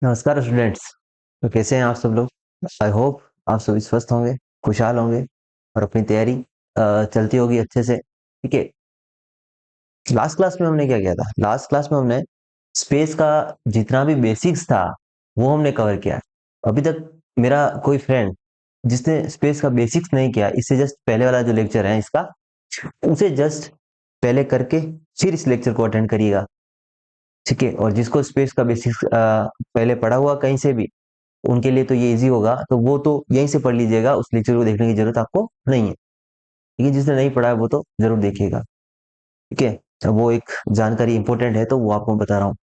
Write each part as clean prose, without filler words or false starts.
नमस्कार स्टूडेंट्स। तो कैसे हैं आप सब लोग। आई होप आप सभी स्वस्थ होंगे, खुशहाल होंगे और अपनी तैयारी चलती होगी अच्छे से। ठीक है। लास्ट क्लास में हमने क्या किया था? लास्ट क्लास में हमने स्पेस का जितना भी बेसिक्स था वो हमने कवर किया। अभी तक मेरा कोई फ्रेंड जिसने स्पेस का बेसिक्स नहीं किया, इससे जस्ट पहले वाला जो लेक्चर है इसका, उसे जस्ट पहले करके फिर इस लेक्चर को अटेंड करिएगा। ठीक है। और जिसको स्पेस का बेसिक्स पहले पढ़ा हुआ कहीं से भी, उनके लिए तो ये इजी होगा, तो वो तो यहीं से पढ़ लीजिएगा, उस लेक्चर को देखने की जरूरत आपको नहीं है। ठीक है। जिसने नहीं पढ़ा है वो तो जरूर देखिएगा। ठीक है। तो वो एक जानकारी इंपॉर्टेंट है तो वो आपको बता रहा हूँ।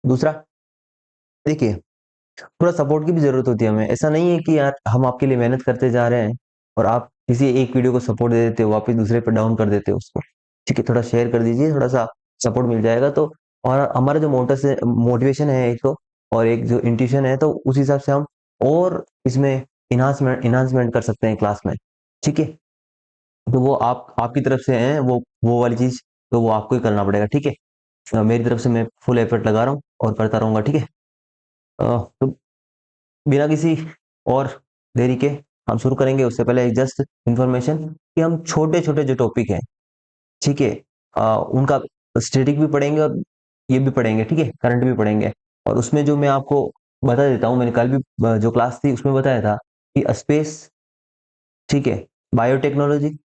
दूसरा, देखिए, थोड़ा सपोर्ट की भी जरूरत होती है हमें। ऐसा नहीं है कि यार हम आपके लिए मेहनत करते जा रहे हैं और आप किसी एक वीडियो को सपोर्ट दे देते हो, वापस दूसरे पर डाउन कर देते हो उसको। ठीक है। थोड़ा शेयर कर दीजिए, थोड़ा सा सपोर्ट मिल जाएगा तो। और हमारा जो मोटर से मोटिवेशन है एक तो, और एक जो इंट्यूशन है, तो उस हिसाब से हम और इसमें इन्हांसमेंट कर सकते हैं क्लास में। ठीक है। तो वो आप आपकी तरफ से है, वो वाली चीज तो वो आपको ही करना पड़ेगा। ठीक है। मेरी तरफ से मैं फुल एफर्ट लगा रहा हूँ और करता रहूंगा। ठीक है। तो बिना किसी और देरी के हम शुरू करेंगे। उससे पहले जस्ट इंफॉर्मेशन कि हम छोटे छोटे जो टॉपिक हैं, ठीक है, उनका स्टैटिक भी पढ़ेंगे और ये भी पढ़ेंगे। ठीक है। करंट भी पढ़ेंगे। और उसमें जो मैं आपको बता देता हूँ, मैंने कल भी जो क्लास थी उसमें बताया था कि स्पेस, ठीक है, बायोटेक्नोलॉजी,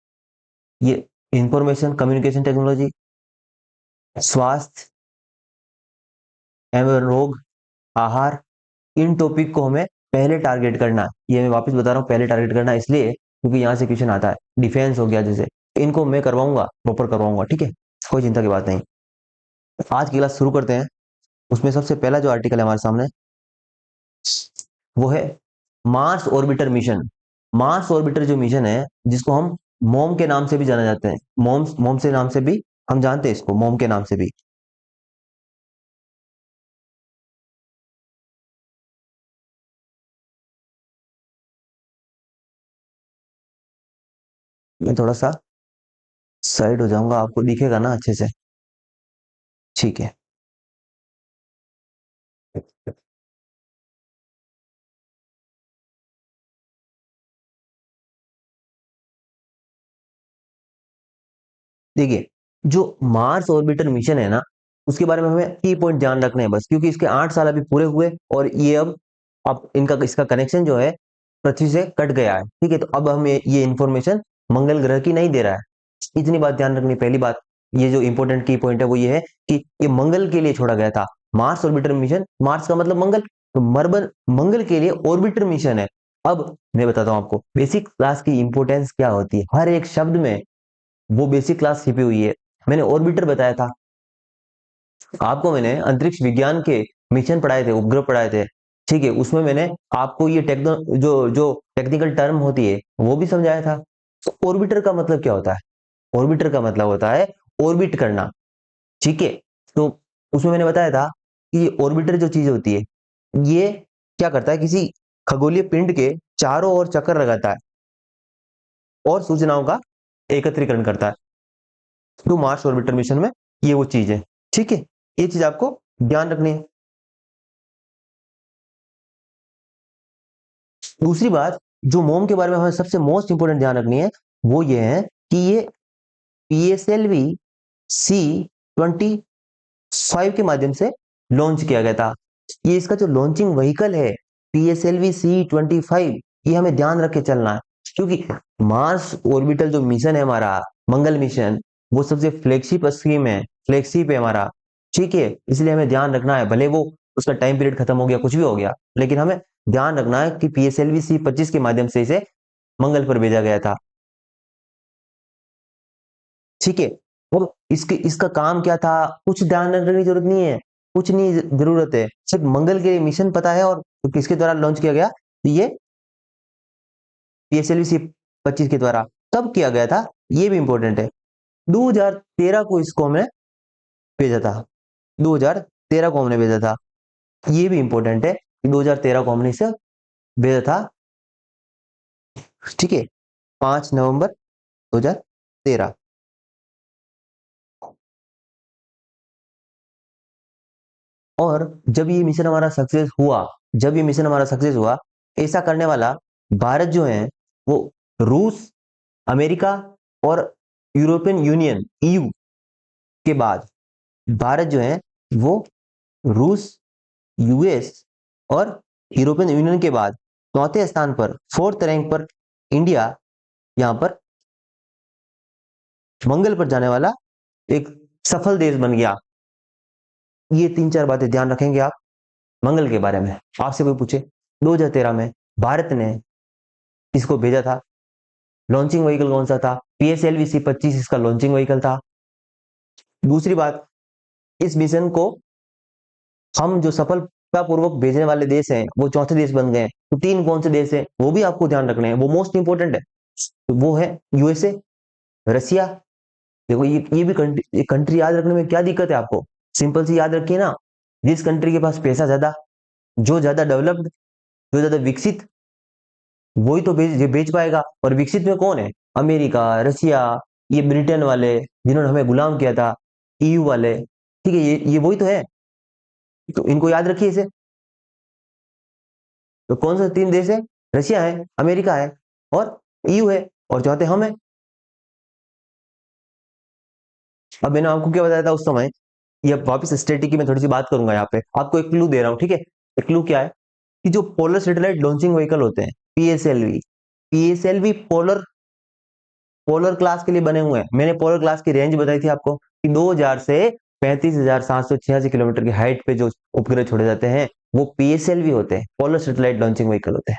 ये इंफॉर्मेशन कम्युनिकेशन टेक्नोलॉजी, स्वास्थ्य एवं रोग, आहार, इन टॉपिक को हमें पहले टारगेट करना है। ये मैं वापस बता रहा हूँ, पहले टारगेट करना है इसलिए क्योंकि यहाँ से क्वेश्चन आता है। डिफेंस हो गया जैसे, इनको मैं करवाऊंगा, प्रॉपर करवाऊंगा। ठीक है। कोई चिंता की बात नहीं। आज की क्लास शुरू करते हैं। उसमें सबसे पहला जो आर्टिकल है हमारे सामने, वो है Mars orbiter mission. Mars orbiter जो मिशन है, जिसको हम मोम के नाम से भी जाना जाते हैं, मोम मोम से नाम से भी हम जानते हैं इसको, मोम के नाम से भी। मैं थोड़ा सा साइड हो जाऊंगा, आपको दिखेगा ना अच्छे से? ठीक है। देखिए, जो मार्स ऑर्बिटर मिशन है ना, उसके बारे में हमें की पॉइंट ध्यान रखने हैं बस, क्योंकि इसके 8 साल अभी पूरे हुए और ये अब इनका इसका कनेक्शन जो है पृथ्वी से कट गया है। ठीक है। तो अब हमें ये इन्फॉर्मेशन मंगल ग्रह की नहीं दे रहा है। इतनी बात ध्यान रखनी। पहली बात, ये जो इंपॉर्टेंट की पॉइंट है वो ये है कि ये मंगल के लिए छोड़ा गया था। मार्स ऑर्बिटर मिशन, मार्स का मतलब मंगल, तो मरबन मंगल के लिए ऑर्बिटर मिशन है। अब मैं बताता हूँ आपको बेसिक क्लास की इंपॉर्टेंस क्या होती है, हर एक शब्द में वो बेसिक क्लास छिपी हुई है। मैंने ऑर्बिटर बताया था आपको, मैंने अंतरिक्ष विज्ञान के मिशन पढ़ाए थे, उपग्रह पढ़ाए थे। ठीक है। उसमें मैंने आपको ये टेक्नो जो जो टेक्निकल टर्म होती है वो भी समझाया था। तो ऑर्बिटर का मतलब क्या होता है? ऑर्बिटर का मतलब होता है ऑर्बिट करना। ठीक है। तो उसमें मैंने बताया था कि ऑर्बिटर जो चीज होती है, ये क्या करता है, किसी खगोलीय पिंड के चारों ओर चक्कर लगाता है और सूचनाओं का एकत्रीकरण करता है। तो मार्स ऑर्बिटर मिशन में ये वो चीज है। ठीक है। ये चीज आपको ध्यान रखनी है। दूसरी बात, जो मोम के बारे में हमें सबसे मोस्ट इंपोर्टेंट ध्यान रखनी है, वो ये है कि ये PSLV C-25 के माध्यम से लॉन्च किया गया था। ये इसका जो लॉन्चिंग व्हीकल है, PSLV C-25, ये हमें ध्यान रख के चलना है। क्योंकि मार्स ऑर्बिटल जो मिशन है हमारा, मंगल मिशन, वो सबसे फ्लैगशिप स्कीम है, फ्लैगशिप है हमारा। ठीक है। इसलिए हमें ध्यान रखना है, भले वो उसका टाइम पीरियड खत्म हो गया, कुछ भी हो गया, लेकिन हमें ध्यान रखना है कि PSLV C-25 के माध्यम से इसे मंगल पर भेजा गया था। ठीक है। और इसके इसका काम क्या था, कुछ ध्यान रखने की जरूरत नहीं है, कुछ नहीं जरूरत है, सिर्फ मंगल के लिए मिशन पता है और किसके द्वारा लॉन्च किया गया, ये PSLV-25 के द्वारा। कब किया गया था ये भी इंपॉर्टेंट है। 2013 को इसको हमने भेजा था। 2013 को हमने भेजा था। ये भी इंपॉर्टेंट है कि 2013 को हमने इसे भेजा था। ठीक है। 5 नवंबर 2013। और जब ये मिशन हमारा सक्सेस हुआ, जब ये मिशन हमारा सक्सेस हुआ, ऐसा करने वाला भारत जो है वो रूस, अमेरिका और यूरोपियन यूनियन ईयू के बाद भारत जो है वो रूस, यूएस और यूरोपियन यूनियन के बाद चौथे स्थान पर, फोर्थ रैंक पर इंडिया यहां पर मंगल पर जाने वाला एक सफल देश बन गया। ये तीन चार बातें ध्यान रखेंगे आप मंगल के बारे में। आपसे कोई पूछे 2013 में भारत ने इसको भेजा था, लॉन्चिंग व्हीकल कौन सा था? PSLV C-25 इसका लॉन्चिंग व्हीकल था। दूसरी बात, इस मिशन को हम जो सफलतापूर्वक भेजने वाले देश हैं वो चौथे देश बन गए। तो तीन कौन से देश हैं वो भी आपको ध्यान रखने हैं, वो मोस्ट इंपोर्टेंट है। तो वो है यूएसए, रसिया। देखो ये भी कंट्री याद रखने में क्या दिक्कत है आपको? सिंपल सी याद रखिए ना, जिस कंट्री के पास पैसा ज्यादा, जो ज्यादा डेवलप्ड, जो ज्यादा विकसित, वही तो बेच पाएगा। और विकसित में कौन है? अमेरिका, रशिया, ये ब्रिटेन वाले जिन्होंने हमें गुलाम किया था, EU वाले। ठीक है, ये वही तो है। तो इनको याद रखिए इसे। तो कौन सा तीन देश है? रशिया है, अमेरिका है और EU है, और चौथे हम है। अब मैंने आपको क्या बताया था उस समय, ये वापस स्ट्रेटेजी की मैं थोड़ी सी बात करूंगा। यहाँ पे आपको एक क्लू दे रहा हूँ, ठीक है? एक क्लू क्या है कि जो पोलर सैटेलाइट लॉन्चिंग व्हीकल होते हैं, PSLV, PSLV polar polar class के लिए बने हुए हैं। मैंने पोलर क्लास की रेंज बताई थी आपको कि 2000 से 35,786 किलोमीटर की हाइट पे जो उपग्रह छोड़े जाते हैं वो PSLV होते हैं, पोलर सैटेलाइट लॉन्चिंग व्हीकल होते हैं।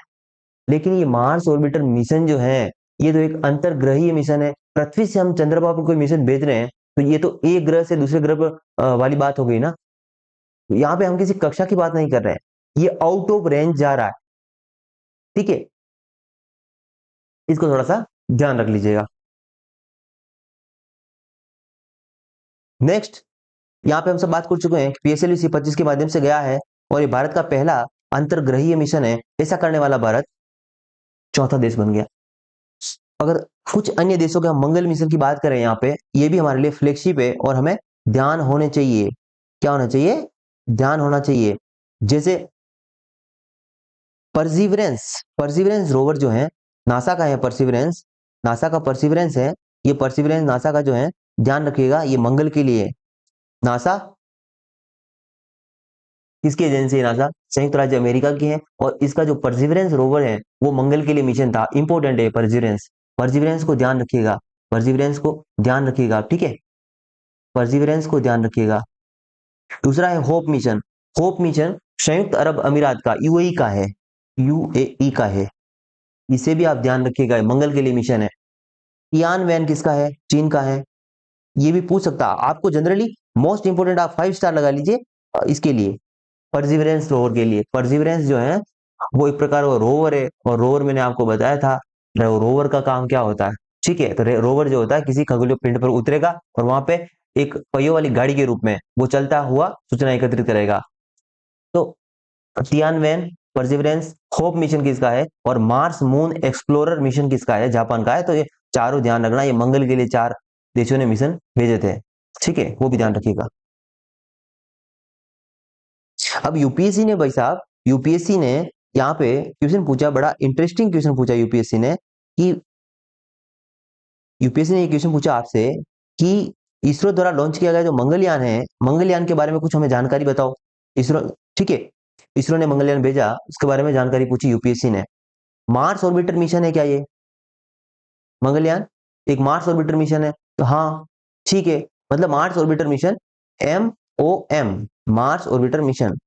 लेकिन ये मार्स ऑर्बिटर मिशन जो है, ये तो एक अंतरग्रहीय मिशन है। पृथ्वी से हम चंद्रमा पर कोई मिशन भेज रहे हैं, तो ये तो एक ग्रह से दूसरे ग्रह पर वाली बात हो गई ना। तो यहाँ पे हम किसी कक्षा की बात नहीं कर रहे हैं, ये आउट ऑफ रेंज जा रहा है। ठीक है, इसको थोड़ा सा ध्यान रख लीजिएगा। नेक्स्ट, यहाँ पे हम सब बात कर चुके हैं कि PSLV C-25 के माध्यम से गया है और ये भारत का पहला अंतरग्रहीय मिशन है। ऐसा करने वाला भारत चौथा देश बन गया। अगर कुछ अन्य देशों के हम मंगल मिशन की बात करें, यहाँ पे ये भी हमारे लिए फ्लैगशिप है और हमें ध्यान होने चाहिए। क्या होना चाहिए? ध्यान होना चाहिए। जैसे परसिवरेंस, परसिवरेंस रोवर जो है नासा का है, परसिवरेंस नासा का परसिवरेंस है। ये परसिवरेंस नासा का जो है, ध्यान रखिएगा, ये मंगल के लिए। नासा किसकी एजेंसी है? नासा संयुक्त राज्य अमेरिका की है। और इसका जो परसिवरेंस रोवर है वो मंगल के लिए मिशन था। इंपॉर्टेंट है परसिवरेंस, परसिवरेंस को ध्यान रखिएगा, परसिवरेंस को ध्यान रखिएगा। ठीक है, परसिवरेंस को ध्यान रखिएगा। दूसरा है होप मिशन। होप मिशन संयुक्त अरब अमीरात का, यूएई का है, यूएई का है। इसे भी आप ध्यान रखिएगा, मंगल के लिए मिशन है। इयान वैन किसका है? चीन का है। ये भी पूछ सकता है आपको जनरली। मोस्ट इंपोर्टेंट आप 5 स्टार लगा लीजिए इसके लिए, परसिवरेंस रोवर के लिए। परसिवरेंस जो है वो एक प्रकार का रोवर है, और रोवर मैंने आपको बताया था रोवर का काम क्या होता है। ठीक है, तो रोवर जो होता है किसी खगोलीय पिंड पर उतरेगा और वहां पे एक पहियों वाली गाड़ी के रूप में वो चलता हुआ सूचना एकत्रित करेगा। तो तियानवेन, परसिवरेंस, होप मिशन किसका है, और मार्स मून एक्सप्लोरर मिशन किसका है? जापान का है। तो ये चारों ध्यान रखना, ये मंगल के लिए 4 देशों ने मिशन भेजे थे। ठीक है, वो भी ध्यान रखिएगा। अब यूपीएससी ने भाई साहब, यूपीएससी ने यहाँ पे क्वेश्चन पूछा, बड़ा इंटरेस्टिंग क्वेश्चन पूछा यूपीएससी ने कि यूपीएससी ने ये क्वेश्चन पूछा आपसे कि इसरो द्वारा लॉन्च किया गया जो मंगलयान है, मंगलयान के बारे में कुछ हमें जानकारी बताओ। इसरो, ठीक है, इसरो ने मंगलयान भेजा, उसके बारे में जानकारी पूछी यूपीएससी ने। मार्स ऑर्बिटर मिशन है क्या ये मंगलयान? एक मार्स ऑर्बिटर मिशन है, तो हाँ ठीक है, मतलब Mars orbiter mission, MOM, Mars orbiter mission.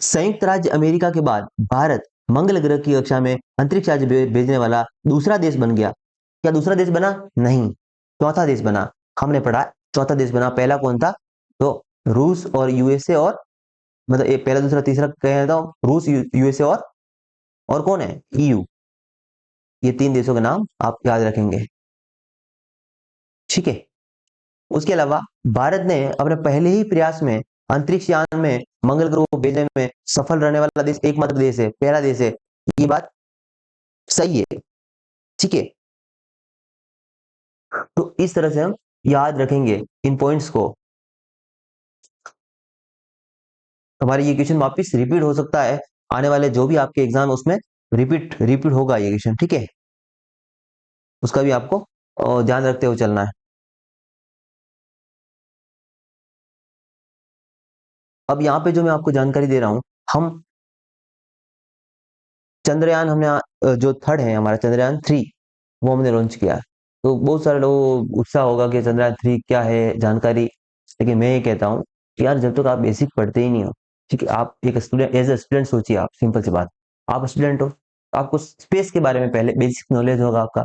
संयुक्त राज्य अमेरिका के बाद भारत मंगल ग्रह की कक्षा में अंतरिक्ष यान भेजने वाला दूसरा देश बन गया। क्या दूसरा देश बना? नहीं, चौथा देश बना। हमने पढ़ा चौथा देश बना, पहला कौन था? तो रूस और यूएसए, और मतलब एक पहला दूसरा तीसरा कह देता हूं, रूस, यूएसए और कौन है? EU। ये तीन देशों के नाम आप याद रखेंगे। ठीक है, उसके अलावा भारत ने अपने पहले ही प्रयास में अंतरिक्ष यान में मंगल ग्रह को भेजने में सफल रहने वाला देश, एकमात्र देश है, पहला देश है। ये बात सही है। ठीक है, तो इस तरह से हम याद रखेंगे इन पॉइंट्स को। हमारी ये क्वेश्चन वापस रिपीट हो सकता है, आने वाले जो भी आपके एग्जाम उसमें रिपीट रिपीट होगा ये क्वेश्चन, ठीक है। उसका भी आपको ध्यान रखते हुए चलना है। अब यहाँ पे जो मैं आपको जानकारी दे रहा हूँ, हम चंद्रयान हमने जो थर्ड है हमारा चंद्रयान 3, वो हमने लॉन्च किया है। तो बहुत सारे लोगों को उत्साह होगा कि चंद्रयान 3 क्या है जानकारी, लेकिन मैं ये कहता हूँ कि यार जब तक आप बेसिक पढ़ते ही नहीं हो, ठीक है, आप एक स्टूडेंट एज ए स्टूडेंट सोचिए, आप सिंपल सी बात, आप स्टूडेंट हो, तो आपको स्पेस के बारे में पहले बेसिक नॉलेज होगा आपका,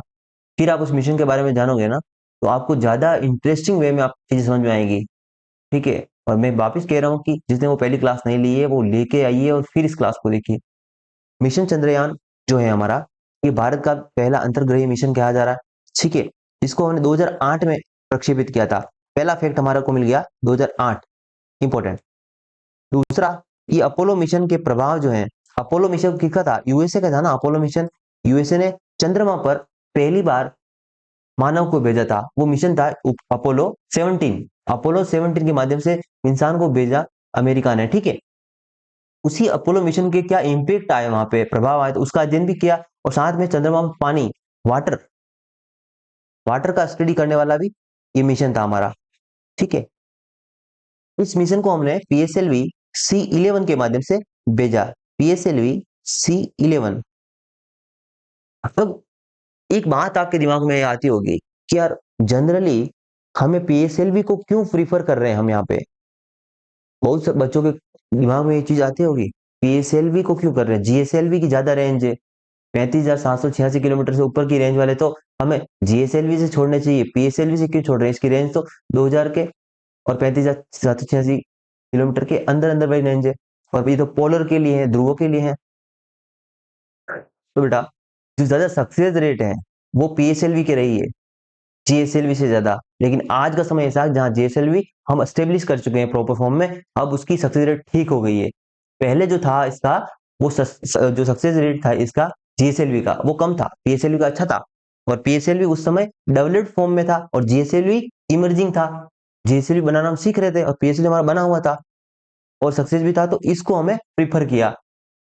फिर आप उस मिशन के बारे में जानोगे ना, तो आपको ज्यादा इंटरेस्टिंग वे में आप चीजें समझ में आएंगी, ठीक है। और मैं वापस कह रहा हूँ कि जिसने वो पहली क्लास नहीं ली है वो लेके आइए और फिर इस क्लास को देखिए। मिशन चंद्रयान जो है हमारा, ये भारत का पहला अंतर्ग्रही मिशन कहा जा रहा है, ठीक है। इसको हमने 2008 में प्रक्षेपित किया था। पहला फैक्ट हमारा को मिल गया 2008, इंपॉर्टेंट। दूसरा, ये अपोलो मिशन के प्रभाव जो है, अपोलो मिशन किसका था, यूएसए का था ना अपोलो मिशन। यूएसए ने चंद्रमा पर पहली बार मानव को भेजा था, वो मिशन था अपोलो 17। अपोलो 17 के माध्यम से इंसान को भेजा अमेरिका ने, ठीक है। उसी अपोलो मिशन के क्या इंपैक्ट आए वहां पे, प्रभाव आए, तो उसका अध्ययन भी किया। और साथ में चंद्रमा में पानी, वाटर वाटर का स्टडी करने वाला भी ये मिशन था हमारा, ठीक है। इस मिशन को हमने PSLV-C11 के माध्यम से भेजा। PSLV-C11। अब एक बात आपके दिमाग में आती होगी कि यार जनरली हमें PSLV को क्यों प्रीफर कर रहे हैं हम यहाँ पे, बहुत से बच्चों के दिमाग में ये चीज आती होगी, PSLV को क्यों कर रहे हैं, GSLV की ज्यादा रेंज है, 35,786 किलोमीटर से ऊपर की रेंज वाले तो हमें GSLV से छोड़ने चाहिए, PSLV से क्यों छोड़ रहे हैं, इसकी रेंज तो 2000 के और 35,786 किलोमीटर के अंदर अंदर वाली रेंज है, और ये तो पोलर के लिए है, ध्रुवों के लिए है। तो बेटा जो ज्यादा सक्सेस रेट है वो PSLV की रही है, GSLV से ज्यादा। लेकिन आज का समय ऐसा है जहां GSLV हम स्टेब्लिश कर चुके हैं प्रॉपर फॉर्म में, अब उसकी सक्सेस रेट ठीक हो गई है। पहले जो था इसका, वो जो सक्सेस रेट था इसका GSLV का वो कम था, PSLV का अच्छा था। और PSLV उस समय डेवलप्ड फॉर्म में था और GSLV इमर्जिंग था। GSLV बनाना हम सीख रहे थे और PSLV हमारा बना हुआ था और सक्सेस भी था, तो इसको हमें प्रीफर किया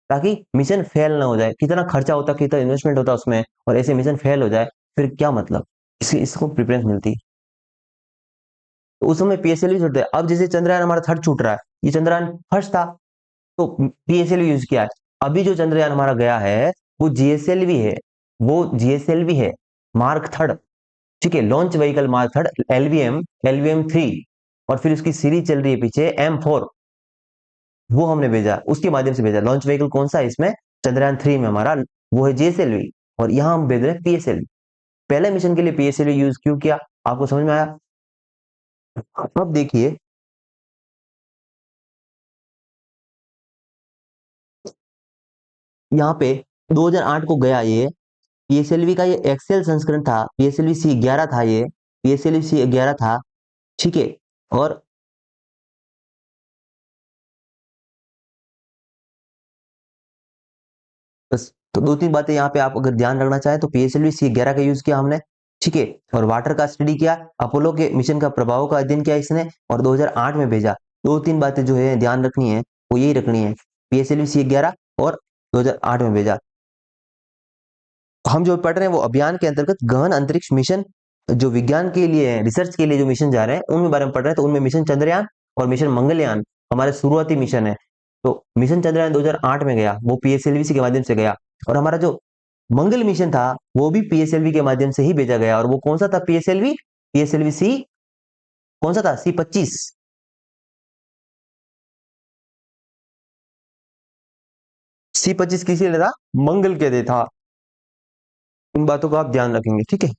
ताकि मिशन फेल ना हो जाए। कितना खर्चा होता, कितना इन्वेस्टमेंट होता उसमें, और ऐसे मिशन फेल हो जाए फिर क्या मतलब, इसको प्रेफरेंस मिलती। तो उस समय PSLV छूटते, अब जैसे चंद्रयान हमारा थर्ड छूट रहा है, ये चंद्रयान फर्स्ट था तो PSLV यूज किया है। अभी जो चंद्रयान हमारा गया है वो GSLV है, वो GSLV है मार्क 3, ठीक है, लॉन्च व्हीकल मार्क 3, LVM 3। और फिर उसकी सीरीज चल रही है पीछे M4, वो हमने भेजा, उसके माध्यम से भेजा। लॉन्च व्हीकल कौन सा है इसमें, चंद्रयान 3 में हमारा, वो है GSLV, और यहाँ हम भेज रहे हैं PSLV। पहले मिशन के लिए PSLV यूज क्यों किया, आपको समझ में आया। अब देखिए, यहाँ पे 2008 को गया ये PSLV का, ये एक्सेल संस्करण था, PSLV-C11 था ये, PSLV-C11 था, ठीक है। और बस, तो दो तीन बातें यहाँ पे आप अगर ध्यान रखना चाहें तो PSLV-C11 का यूज किया हमने, ठीक है। और वाटर का स्टडी किया, अपोलो के मिशन का प्रभाव का अध्ययन किया इसने, और 2008 में भेजा। दो तीन बातें जो है ध्यान रखनी है, वो यही रखनी है, PSLV-C11 और 2008 में भेजा। हम जो पढ़ रहे हैं वो अभियान के अंतर्गत गहन अंतरिक्ष मिशन, जो विज्ञान के लिए है, रिसर्च के लिए जो मिशन जा रहे हैं उनके बारे में पढ़ रहे हैं। तो उनमें मिशन चंद्रयान और मिशन मंगलयान हमारे शुरुआती मिशन है। तो मिशन चंद्रयान 2008 में गया, वो PSLV के माध्यम से गया। और हमारा जो मंगल मिशन था वो भी PSLV के माध्यम से ही भेजा गया। और वो कौन सा था, PSLV-C, कौन सा था, C25। C25 किसी लिए था, मंगल के लिए था। इन बातों का आप ध्यान रखेंगे, ठीक है।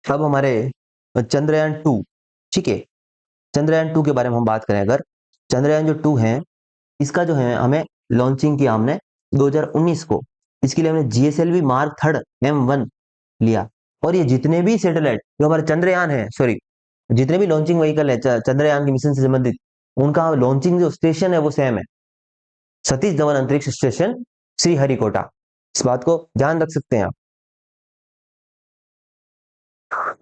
अब हमारे चंद्रयान 2, ठीक है, चंद्रयान 2 के बारे में हम बात करें अगर, चंद्रयान जो 2 है, इसका जो है हमें लॉन्चिंग किया हमने 2019 को। इसके लिए हमने GSLV मार्क 3 M1 लिया। और ये जितने भी सैटेलाइट जो हमारे चंद्रयान है, सॉरी, जितने भी लॉन्चिंग व्हीकल है चंद्रयान के मिशन से संबंधित, उनका लॉन्चिंग जो स्टेशन है वो सेम है, सतीश धवन अंतरिक्ष स्टेशन, श्रीहरिकोटा। इस बात को ध्यान रख सकते हैं आप।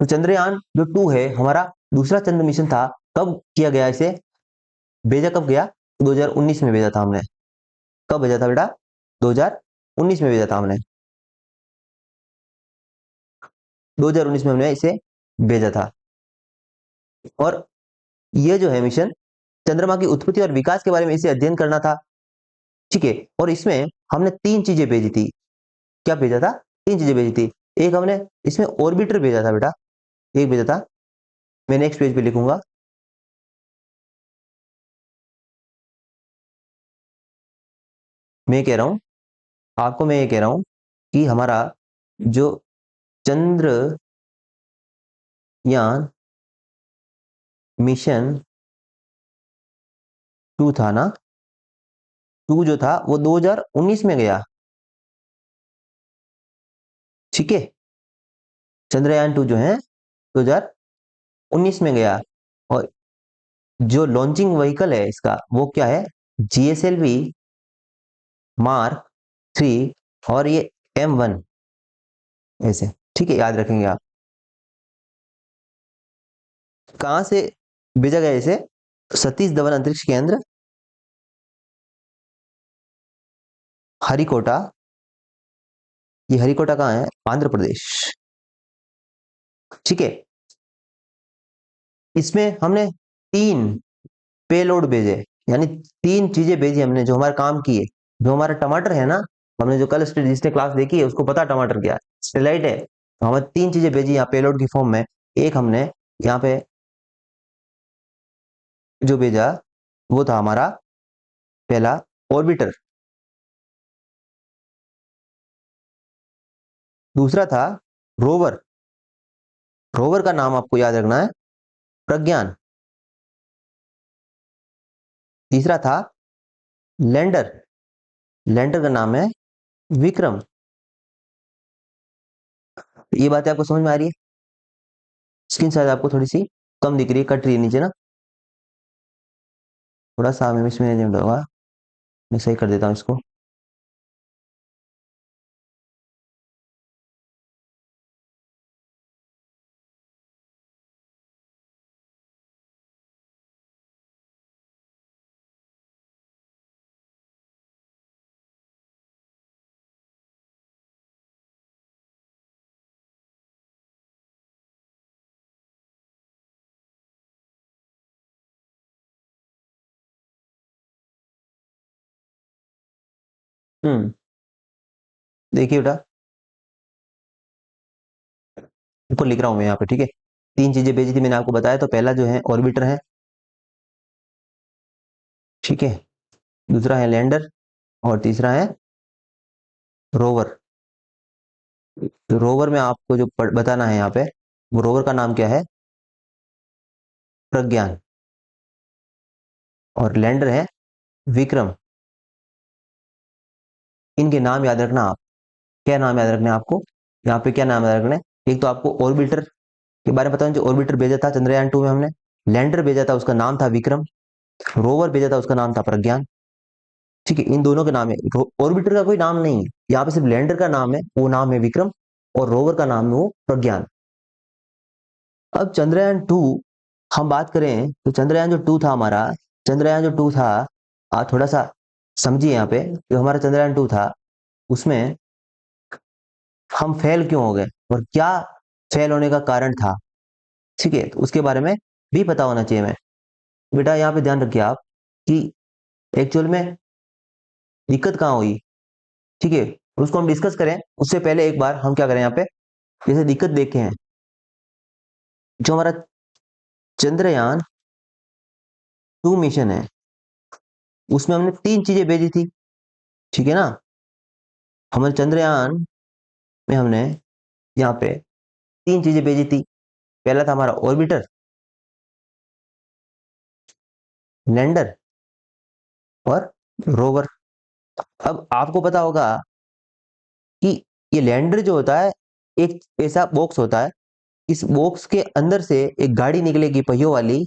तो चंद्रयान जो 2 है हमारा दूसरा चंद्र मिशन था, कब किया गया इसे, भेजा कब गया? 2019 में भेजा था हमने। कब भेजा था बेटा? 2019 में भेजा था हमने। 2019 में हमने इसे भेजा था। और ये जो है मिशन, चंद्रमा की उत्पत्ति और विकास के बारे में इसे अध्ययन करना था। ठीक है, और इसमें हमने तीन चीजें भेजी थी। क्या भेजा था? तीन चीजें भेजी थी। एक हमने इसमें ऑर्बिटर भेजा था बेटा, एक भेजा था, मैं नेक्स्ट पेज पे लिखूंगा। मैं कह रहा हूं आपको, मैं ये कह रहा हूं कि हमारा जो चंद्रयान मिशन 2 था ना, 2 जो था वो 2019 में गया। ठीक है, चंद्रयान 2 जो है 2019 में गया। और जो लॉन्चिंग व्हीकल है इसका वो क्या है? जीएसएलवी मार्क 3 और ये M1 ऐसे। ठीक है, याद रखेंगे आप। कहां से भेजा गया इसे? सतीश धवन अंतरिक्ष केंद्र, हरिकोटा। ये हरिकोटा कहाँ है? आंध्र प्रदेश। ठीक है, इसमें हमने तीन पेलोड भेजे, यानी तीन चीजें भेजी हमने जो हमारे काम की है। जो हमारा टमाटर है ना, हमने जो कल जिसने क्लास देखी है उसको पता टमाटर क्या है, स्टेलाइट है। तो हमें तीन चीजें भेजी यहाँ पेलोड की फॉर्म में। एक हमने यहाँ पे जो भेजा वो था हमारा पहला ऑर्बिटर। दूसरा था रोवर। रोवर का नाम आपको याद रखना है प्रज्ञान। तीसरा था लैंडर। लैंडर का नाम है विक्रम। ये बातें आपको समझ में आ रही है? स्क्रीन शायद आपको थोड़ी सी कम दिख रही है, कट रही है नीचे ना, थोड़ा सा हमें मिसमैनेजमेंट होगा। मैं सही कर देता हूँ इसको। देखिए बेटा, इसको लिख रहा हूं मैं यहाँ पे। ठीक है, तीन चीजें भेजी थी मैंने आपको बताया। तो पहला जो है ऑर्बिटर है, ठीक है, दूसरा है लैंडर, और तीसरा है रोवर। तो रोवर में आपको जो बताना है यहाँ पे, वो रोवर का नाम क्या है? प्रज्ञान। और लैंडर है विक्रम। इनके नाम याद रखना आप। क्या नाम याद रखना है आपको? यहाँ पे क्या नाम याद रखना है? एक तो आपको ऑर्बिटर के बारे में बताऊं, जो ऑर्बिटर भेजा था चंद्रयान 2 में हमने। लैंडर भेजा था, उसका नाम था विक्रम। रोवर भेजा था, उसका नाम था प्रज्ञान। ठीक है, इन दोनों के नाम है। ऑर्बिटर का कोई नाम नहीं है यहाँ पे, सिर्फ लैंडर का नाम है, वो नाम है विक्रम। और रोवर का नाम है वो प्रज्ञान। अब चंद्रयान 2 हम बात करें तो चंद्रयान जो 2 था हमारा, चंद्रयान जो 2 था, आप थोड़ा सा समझिए यहाँ पे। जो हमारा चंद्रयान 2 था उसमें हम फेल क्यों हो गए और क्या फेल होने का कारण था। ठीक है, तो उसके बारे में भी पता होना चाहिए। मैं बेटा यहाँ पे ध्यान रखिए आप कि एक्चुअल में दिक्कत कहाँ हुई। ठीक है, उसको हम डिस्कस करें उससे पहले एक बार हम क्या करें यहाँ पे, जैसे दिक्कत देखे हैं। जो हमारा चंद्रयान 2 मिशन है उसमें हमने तीन चीजें भेजी थी। ठीक है ना, हमारे चंद्रयान में हमने यहाँ पे तीन चीजें भेजी थी। पहला था हमारा ऑर्बिटर, लैंडर और रोवर। अब आपको पता होगा कि ये लैंडर जो होता है एक ऐसा बॉक्स होता है, इस बॉक्स के अंदर से एक गाड़ी निकलेगी पहियों वाली।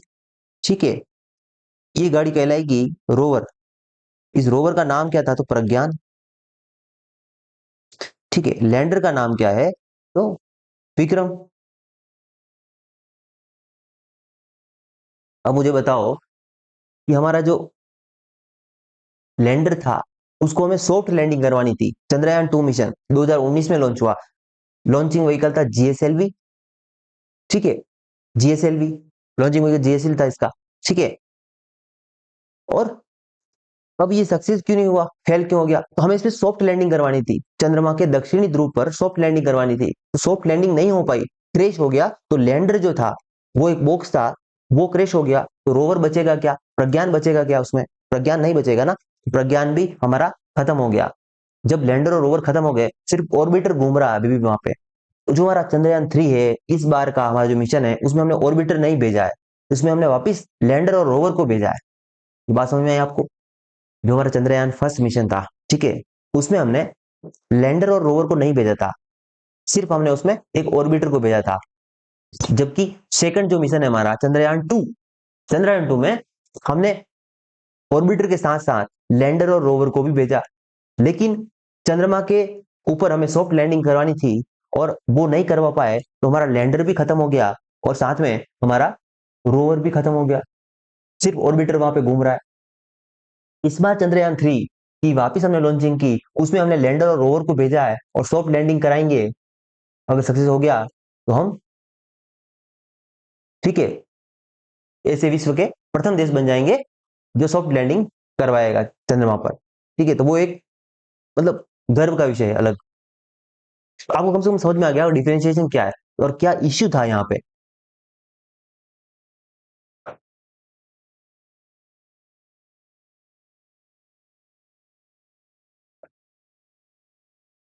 ठीक है, ये गाड़ी कहलाएगी रोवर। इस रोवर का नाम क्या था? तो प्रज्ञान। ठीक है, लैंडर का नाम क्या है? तो विक्रम। अब मुझे बताओ कि हमारा जो लैंडर था उसको हमें सॉफ्ट लैंडिंग करवानी थी। चंद्रयान 2 मिशन 2019 में लॉन्च हुआ। लॉन्चिंग व्हीकल था जीएसएलवी, ठीक है, जीएसएलवी लॉन्चिंग व्हीकल जीएसएल था इसका, ठीक है। और अब ये सक्सेस क्यों नहीं हुआ, फेल क्यों हो गया? तो हमें इसमें सॉफ्ट लैंडिंग करवानी थी, चंद्रमा के दक्षिणी ध्रुव पर सॉफ्ट लैंडिंग करवानी थी, तो सॉफ्ट लैंडिंग नहीं हो पाई, क्रैश हो गया। तो लैंडर जो था, वो एक बॉक्स था, वो क्रैश हो गया। तो रोवर बचेगा क्या, प्रज्ञान बचेगा क्या उसमें? प्रज्ञान नहीं बचेगा ना, प्रज्ञान भी हमारा खत्म हो गया। जब लैंडर और रोवर खत्म हो गए, सिर्फ ऑर्बिटर घूम रहा है अभी भी वहां पे। तो जो हमारा चंद्रयान 3 है, इस बार का हमारा जो मिशन है, उसमें हमने ऑर्बिटर नहीं भेजा है, उसमें हमने वापिस लैंडर और रोवर को भेजा है। ये बात समझ में आई आपको? जो हमारा चंद्रयान फर्स्ट मिशन था, ठीक है, उसमें हमने लैंडर और रोवर को नहीं भेजा था, सिर्फ हमने उसमें एक ऑर्बिटर को भेजा था। जबकि सेकंड जो मिशन है हमारा चंद्रयान 2, चंद्रयान 2 में हमने ऑर्बिटर के साथ साथ लैंडर और रोवर को भी भेजा। लेकिन चंद्रमा के ऊपर हमें सॉफ्ट लैंडिंग करवानी थी और वो नहीं करवा पाए, तो हमारा लैंडर भी खत्म हो गया और साथ में हमारा रोवर भी खत्म हो गया, सिर्फ ऑर्बिटर वहां पे घूम रहा है। इस बार चंद्रयान 3 की वापिस हमने लॉन्चिंग की, उसमें हमने लैंडर और रोवर को भेजा है और सॉफ्ट लैंडिंग कराएंगे। अगर सक्सेस हो गया तो हम, ठीक है, ऐसे विश्व के प्रथम देश बन जाएंगे जो सॉफ्ट लैंडिंग करवाएगा चंद्रमा पर, ठीक है। तो वो एक मतलब गर्व का विषय है अलग। आपको कम से कम समझ में आ गया डिफरेंशिएशन क्या है और क्या इश्यू था यहाँ पे।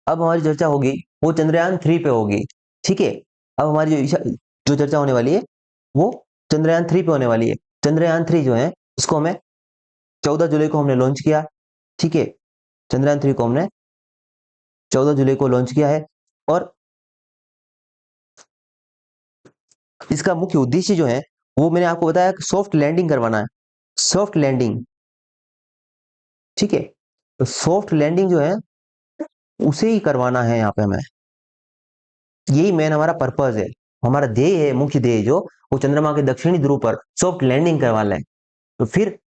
अब हमारी चर्चा होगी वो चंद्रयान 3 पे होगी, ठीक है। अब हमारी जो चर्चा होने वाली है वो चंद्रयान 3 पे होने वाली है। चंद्रयान 3 जो है उसको हमें 14 जुलाई को हमने लॉन्च किया, ठीक है। चंद्रयान 3 को हमने 14 जुलाई को लॉन्च किया है और इसका मुख्य उद्देश्य जो है वो मैंने आपको बताया, सॉफ्ट लैंडिंग करवाना है, सॉफ्ट लैंडिंग, ठीक है। तो सॉफ्ट लैंडिंग जो है उसे ही करवाना है यहाँ पे हमें, यही मेन हमारा पर्पज है, हमारा ध्येय है, मुख्य ध्येय जो वो चंद्रमा के दक्षिणी ध्रुव पर सॉफ्ट लैंडिंग करवाना है। तो फिर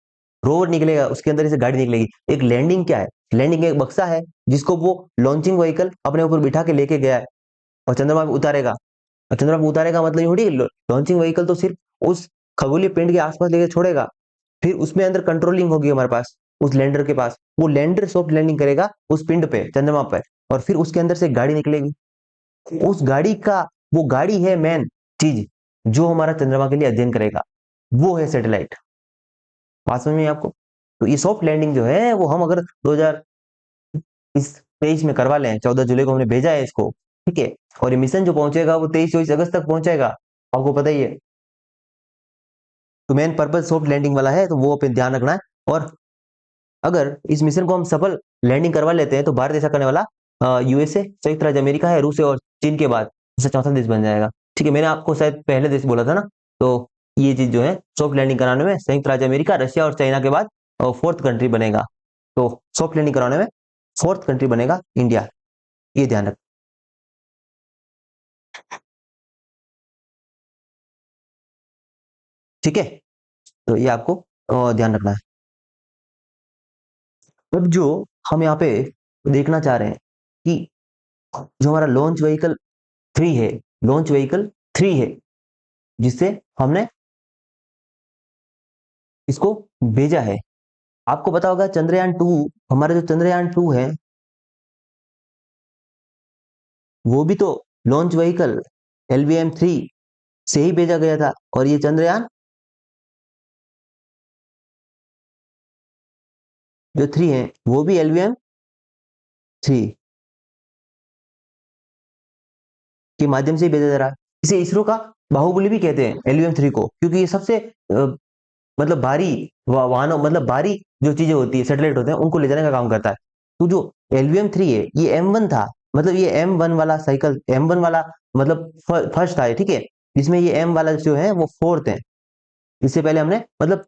रोवर निकलेगा, उसके अंदर से गाड़ी निकलेगी। एक लैंडिंग क्या है, लैंडिंग एक बक्सा है जिसको वो लॉन्चिंग व्हीकल अपने ऊपर बिठा के लेके गया है और चंद्रमा पे उतारेगा। और चंद्रमा पे उतारेगा मतलब थोड़ी लॉन्चिंग व्हीकल तो सिर्फ उस खगोलीय पिंड के आसपास लेके छोड़ेगा, फिर उसमें अंदर कंट्रोलिंग होगी हमारे पास, उस लैंडर के पास। वो लैंडर सॉफ्ट लैंडिंग करेगा उस पिंड पे, चंद्रमा पे, और फिर उसके अंदर से एक गाड़ी निकलेगी। उस गाड़ी का, वो गाड़ी है मेन चीज जो हमारा चंद्रमा के लिए अध्ययन करेगा, वो है सैटेलाइट। बात समझ में आई आपको? तो ये सॉफ्ट लैंडिंग जो है वो हम अगर 2023 में करवा लें, 14 जुलाई को हमने भेजा है इसको, ठीक है। और ये मिशन जो पहुंचेगा वो 23-24 अगस्त तक पहुंचेगा, आपको पता ही है। तो मेन पर्पज सॉफ्ट लैंडिंग वाला है, तो वो पे ध्यान रखना है। और अगर इस मिशन को हम सफल लैंडिंग करवा लेते हैं तो भारत ऐसा करने वाला यूएसए, संयुक्त राज्य अमेरिका है, रूस है और चीन के बाद उससे चौथा देश बन जाएगा, ठीक है। मैंने आपको शायद पहले देश बोला था ना, तो ये चीज जो है सॉफ्ट लैंडिंग कराने में संयुक्त राज्य अमेरिका, रशिया और चाइना के बाद फोर्थ कंट्री बनेगा। तो सॉफ्ट लैंडिंग कराने में फोर्थ कंट्री बनेगा इंडिया, ये ध्यान रख, ठीक है। तो ये आपको ध्यान रखना है। अब जो हम यहाँ पे देखना चाह रहे हैं कि जो हमारा लॉन्च व्हीकल 3 है, लॉन्च व्हीकल 3 है जिससे हमने इसको भेजा है। आपको पता होगा चंद्रयान 2, हमारा जो चंद्रयान 2 है वो भी तो लॉन्च व्हीकल LVM-3 से ही भेजा गया था, और ये चंद्रयान जो 3 है वो भी LVM-3 के माध्यम से ही भेजा जा रहा है। इसे इसरो का बाहुबली भी कहते हैं LVM-3 को, क्योंकि ये सबसे मतलब भारी वाहनों, मतलब भारी जो चीजें होती है, सैटेलाइट होते हैं, उनको ले जाने का काम करता है। तो जो LVM-3 है ये M1 था, मतलब ये M1 वाला साइकिल, M1 वाला मतलब फर्स्ट था, ठीक है। इसमें ये M वाला जो है वो फोर्थ है। इससे पहले हमने मतलब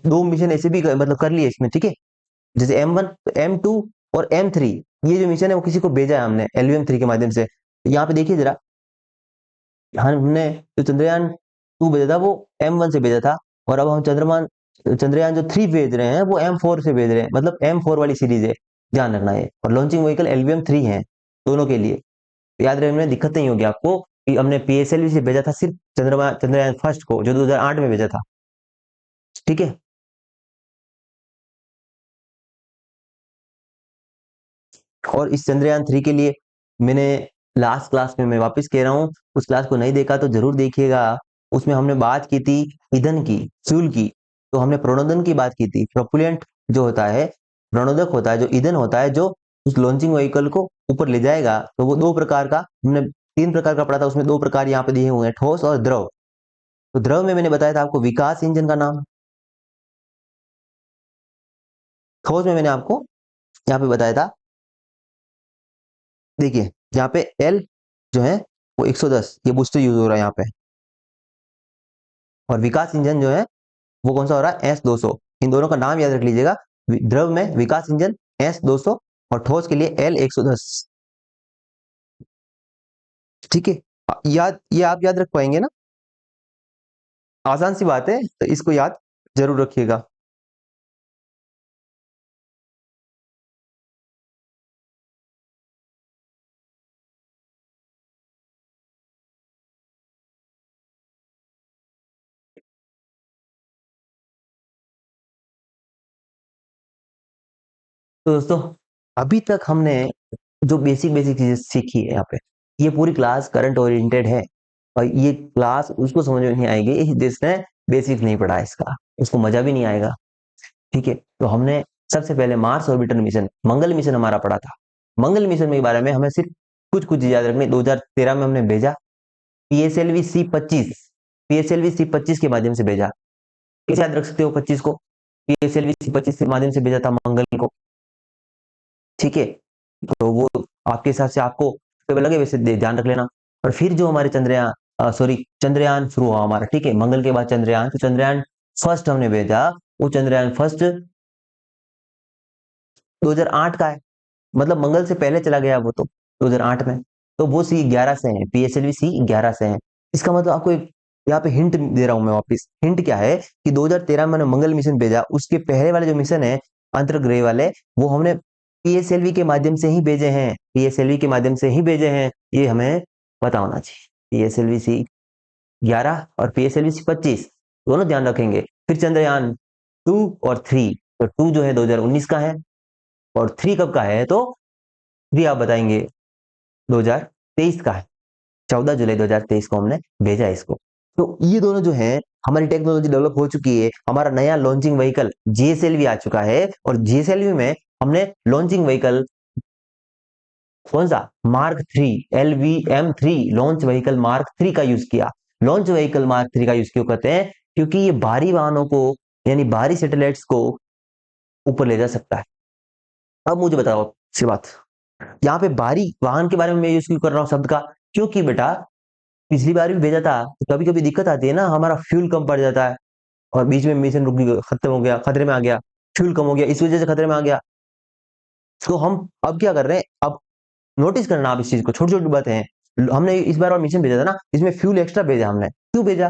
2 मिशन ऐसे भी मतलब कर लिए इसमें, ठीक है। जैसे M1, तो M2 और M3, ये जो मिशन है वो किसी को भेजा है हमने LVM-3 के माध्यम से। तो यहाँ पे देखिए जरा, हमने जो चंद्रयान 2 भेजा था वो M1 से भेजा था, और अब हम चंद्रयान जो 3 भेज रहे हैं वो M4 से भेज रहे हैं, मतलब M4 वाली सीरीज है, ध्यान रखना है। और लॉन्चिंग व्हीकल LVM-3 है दोनों के लिए। तो याद रखने में दिक्कत नहीं होगी आपको कि हमने PSLV से भेजा था सिर्फ चंद्रमा चंद्रयान फर्स्ट को, जो 2008 में भेजा था। ठीक है। और इस चंद्रयान 3 के लिए मैंने लास्ट क्लास में, मैं वापस कह रहा हूँ, उस क्लास को नहीं देखा तो जरूर देखिएगा। उसमें हमने बात की थी ईंधन की, फ्यूल की। तो हमने प्रणोदन की बात की थी। प्रोपुलेंट जो होता है, प्रणोदक होता है, जो ईंधन होता है, जो उस लॉन्चिंग व्हीकल को ऊपर ले जाएगा। तो वो दो प्रकार का, हमने 3 प्रकार का पढ़ा था, उसमें 2 प्रकार यहाँ पे दिए हुए हैं, ठोस और द्रव। तो द्रव में मैंने बताया था आपको विकास इंजन का नाम। ठोस में मैंने आपको यहाँ पे बताया था, देखिए यहाँ पे एल जो है वो 110, ये बूस्टर यूज हो रहा है यहाँ पे। और विकास इंजन जो है वो कौन सा हो रहा है, S200। इन दोनों का नाम याद रख लीजिएगा। द्रव में विकास इंजन S200, और ठोस के लिए L110। ठीक है। याद, ये आप याद रख पाएंगे ना? आसान सी बात है, तो इसको याद जरूर रखिएगा। तो दोस्तों, अभी तक हमने जो बेसिक बेसिक चीजें सीखी है यहाँ पे, ये पूरी क्लास करंट ओरिएंटेड है। और ये क्लास उसको समझ में नहीं आएगी जिसने बेसिक नहीं पढ़ा इसका, उसको मजा भी नहीं आएगा। ठीक है। तो हमने सबसे पहले मार्स ऑर्बिटर मिशन, मंगल मिशन हमारा पढ़ा था। मंगल मिशन के बारे में हमें सिर्फ कुछ कुछ याद रखने। 2013 में हमने भेजा PSLV-C25, PSLV-C25 के माध्यम से भेजा। कैसे याद रख सकते हो 25 को? PSLV-C25 के माध्यम से भेजा था मंगल को। ठीक है। तो वो आपके हिसाब से आपको तो लगे, वैसे ध्यान रख लेना। और फिर जो हमारे चंद्रयान, सॉरी, चंद्रयान शुरू हुआ हमारा। ठीक है, मंगल के बाद चंद्रयान, तो चंद्रयान फर्स्ट हमने भेजा। वो चंद्रयान फर्स्ट 2008 का है, मतलब मंगल से पहले चला गया वो तो 2008 में। तो वो C11 से है, PSLV C11 से है। इसका मतलब आपको एक यहाँ पे हिंट दे रहा हूं मैं वापस। हिंट क्या है कि 2013 में मैंने मंगल मिशन भेजा, उसके पहले वाले जो मिशन है अंतर्ग्रह वाले, वो हमने PSLV के माध्यम से ही भेजे हैं, PSLV के माध्यम से ही भेजे हैं। ये हमें पता होना चाहिए। PSLV-C11 और PSLV-C25 दोनों ध्यान रखेंगे। फिर चंद्रयान 2 और 3। तो 2 जो है 2019 का है, और 3 कब का है, तो 3 आप बताएंगे 2023 का है। 14 जुलाई 2023 को हमने भेजा इसको। तो ये दोनों जो है, हमारी टेक्नोलॉजी डेवलप हो चुकी है। हमारा नया लॉन्चिंग व्हीकल GSLV आ चुका है, और GSLV में हमने लॉन्चिंग व्हीकल कौन सा, Mark 3, LVM-3 launch vehicle Mark 3 का यूज किया। लॉन्च व्हीकल Mark 3 का यूज क्यों करते हैं? क्योंकि ये भारी वाहनों को, यानी भारी सैटेलाइट्स को ऊपर ले जा सकता है। अब मुझे बताओ सी बात, यहाँ पे भारी वाहन के बारे में मैं यूज क्यों कर रहा हूँ शब्द का? क्योंकि बेटा, पिछली बार भी भेजा था, तो कभी कभी दिक्कत आती है ना, हमारा फ्यूल कम पड़ जाता है, और बीच में मिशन रुक गया, खत्म हो गया, खतरे में आ गया, फ्यूल कम हो गया, इस वजह से खतरे में आ गया। तो हम अब क्या कर रहे हैं, अब नोटिस करना आप इस चीज को, छोटी छोटी बातें हैं। हमने इस बार और मिशन भेजा था ना, इसमें फ्यूल एक्स्ट्रा भेजा हमने। क्यों भेजा?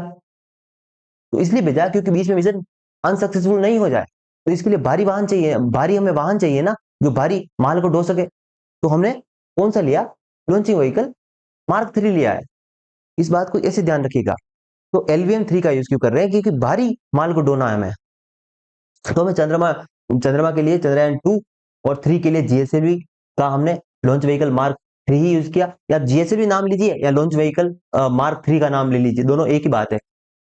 तो इसलिए भेजा क्योंकि बीच में मिशन अनसक्सेसफुल नहीं हो जाए। तो इसके लिए भारी वाहन चाहिए, भारी हमें वाहन चाहिए ना, जो भारी माल को ढो सके। तो हमने कौन सा लिया, लॉन्चिंग व्हीकल Mark 3 लिया है। इस बात को ऐसे ध्यान रखिएगा। तो LVM-3 का यूज क्यों कर रहे हैं? क्योंकि भारी माल को ढोना है हमें। तो हमें चंद्रमा चंद्रमा के लिए चंद्रयान 2 और 3 के लिए GSLV का हमने लॉन्च व्हीकल Mark 3 ही यूज किया। या GSLV नाम लीजिए, या लॉन्च व्हीकल Mark 3 का नाम ले लीजिए, दोनों एक ही बात है।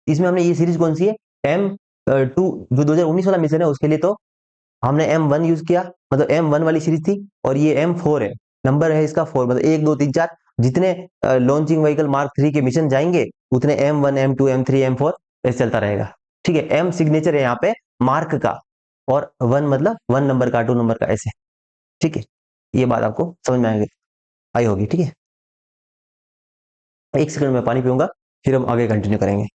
इसमें हमने ये सीरीज कौन सी है, M2, जो 2019 वाला मिशन है उसके लिए तो हमने M1 यूज किया, मतलब M1 वाली सीरीज थी। और ये M4 है, नंबर है इसका 4, मतलब 1 2 3 4। जितने लॉन्चिंग व्हीकल Mark 3 के मिशन जाएंगे, उतने M1 M2 M3 M4 ऐसे चलता रहेगा। ठीक है। M सिग्नेचर है यहाँ पे मार्क का, और 1 मतलब 1 नंबर का, 2 नंबर का, ऐसे। ठीक है। ये बात आपको समझ में आएगी, आई होगी। ठीक है। 1 सेकंड में पानी पीऊंगा, फिर हम आगे कंटिन्यू करेंगे।